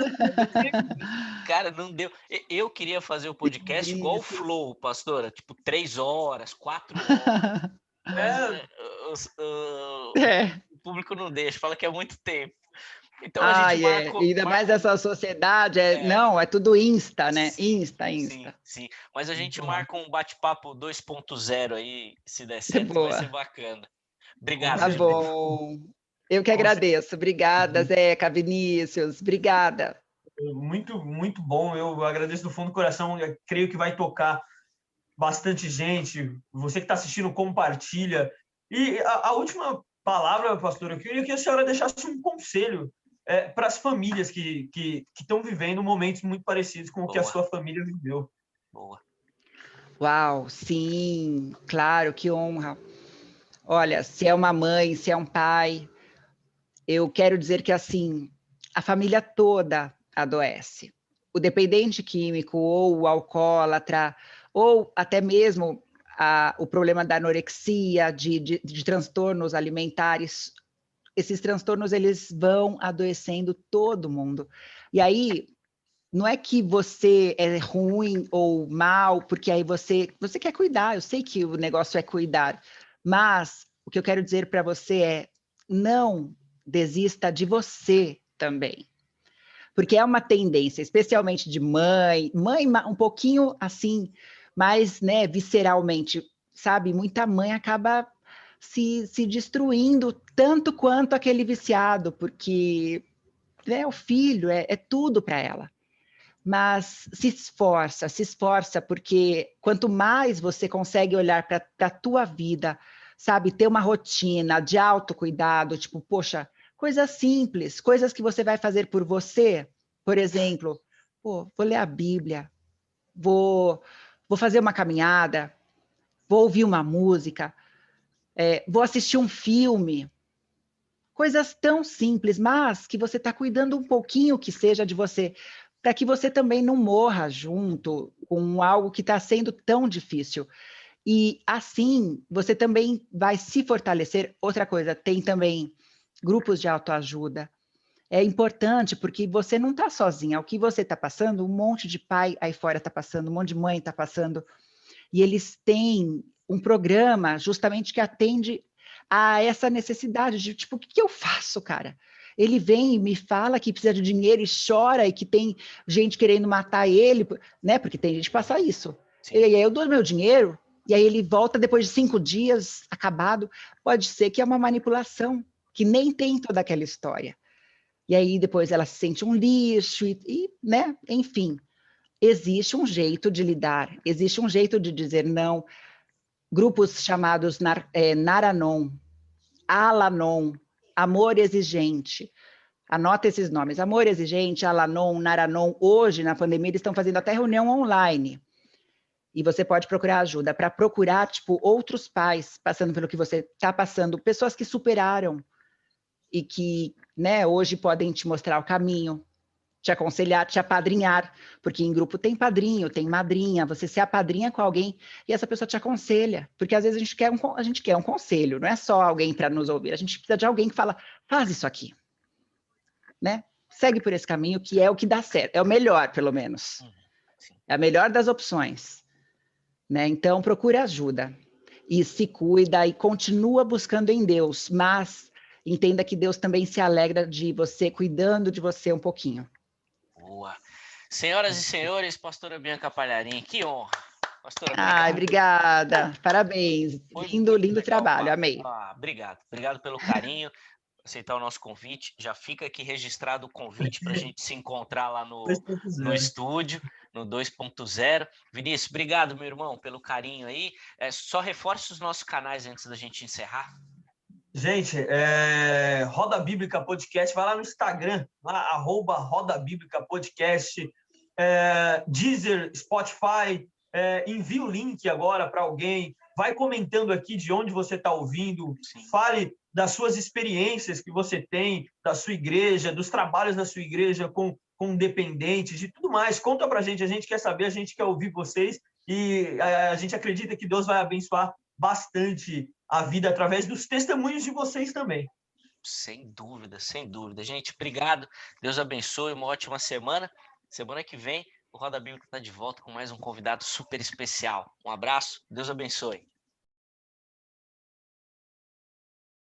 A: Cara, não deu. Eu queria fazer o podcast igual o Flow, pastora, tipo 3 horas, 4 horas. Mas o público não deixa, fala que é muito tempo. Então a gente marca.
C: Ainda mais essa sociedade, não, é tudo Insta, né?
A: Sim,
C: Insta.
A: Sim. Mas a gente marca um bate-papo 2.0 aí, se der certo,
C: Boa.
A: vai ser bacana. Obrigado.
C: Tá bom. Eu que agradeço. Obrigada, Zeca, Vinícius. Obrigada.
B: Muito, muito bom. Eu agradeço do fundo do coração. Eu creio que vai tocar bastante gente. Você que está assistindo, compartilha. E a última palavra, pastor, eu queria que a senhora deixasse um conselho para as famílias que estão vivendo momentos muito parecidos com o que a sua família viveu.
A: Boa.
C: Uau, sim, claro, que honra. Olha, se é uma mãe, se é um pai, eu quero dizer que, assim, a família toda adoece. O dependente químico, ou o alcoólatra, ou até mesmo o problema da anorexia, de transtornos alimentares. Esses transtornos, eles vão adoecendo todo mundo. E aí, não é que você é ruim ou mal, porque aí você quer cuidar, eu sei que o negócio é cuidar, mas o que eu quero dizer para você é, não desista de você também. Porque é uma tendência, especialmente de mãe um pouquinho assim, mais, né, visceralmente, sabe? Muita mãe acaba se destruindo tanto quanto aquele viciado, porque né, o filho é tudo para ela. Mas se esforça, porque quanto mais você consegue olhar para a tua vida, sabe, ter uma rotina de autocuidado, tipo, poxa, coisas simples, coisas que você vai fazer por você, por exemplo, pô, vou ler a Bíblia, vou fazer uma caminhada, vou ouvir uma música, vou assistir um filme, coisas tão simples, mas que você está cuidando um pouquinho que seja de você, para que você também não morra junto com algo que está sendo tão difícil. E assim, você também vai se fortalecer. Outra coisa, tem também grupos de autoajuda. É importante porque você não está sozinha. O que você está passando, um monte de pai aí fora está passando, um monte de mãe está passando. E eles têm um programa justamente que atende a essa necessidade de, tipo, o que eu faço, cara? Ele vem e me fala que precisa de dinheiro e chora e que tem gente querendo matar ele, né? Porque tem gente que passa isso. E aí eu dou meu dinheiro e aí ele volta depois de 5 dias, acabado. Pode ser que é uma manipulação, que nem tem toda aquela história. E aí depois ela se sente um lixo né? Enfim, existe um jeito de lidar, existe um jeito de dizer não. Grupos chamados Naranon, Alanon, Amor Exigente. Anota esses nomes, Amor Exigente, Alanon, Naranon. Hoje, na pandemia, eles estão fazendo até reunião online. E você pode procurar ajuda para procurar, tipo, outros pais passando pelo que você está passando, pessoas que superaram e que, né, hoje podem te mostrar o caminho, te aconselhar, te apadrinhar, porque em grupo tem padrinho, tem madrinha, você se apadrinha com alguém e essa pessoa te aconselha, porque às vezes a gente quer um conselho, não é só alguém para nos ouvir, a gente precisa de alguém que fala, faz isso aqui, né? Segue por esse caminho que é o que dá certo, é o melhor, pelo menos. É a melhor das opções, né? Então, procure ajuda e se cuida e continua buscando em Deus, mas entenda que Deus também se alegra de você cuidando de você um pouquinho.
A: Boa. Senhoras e senhores, pastora Bianca Palharim, que honra. Pastora,
C: Ai, obrigada. Parabéns. Lindo trabalho, amei.
A: Obrigado pelo carinho, aceitar o nosso convite. Já fica aqui registrado o convite para a gente se encontrar lá no estúdio, no 2.0. Vinícius, obrigado, meu irmão, pelo carinho aí. Só reforce os nossos canais antes da gente encerrar.
B: Gente, Roda Bíblica Podcast, vai lá no Instagram, lá, @Roda Bíblica Podcast, Deezer, Spotify, envia o link agora para alguém, vai comentando aqui de onde você está ouvindo, fale das suas experiências que você tem, da sua igreja, dos trabalhos da sua igreja com dependentes, de tudo mais. Conta para a gente quer saber, a gente quer ouvir vocês e a gente acredita que Deus vai abençoar bastante a vida através dos testemunhos de vocês também.
A: Sem dúvida, sem dúvida. Gente, obrigado. Deus abençoe, uma ótima semana. Semana que vem, o Roda Bíblica está de volta com mais um convidado super especial. Um abraço, Deus abençoe.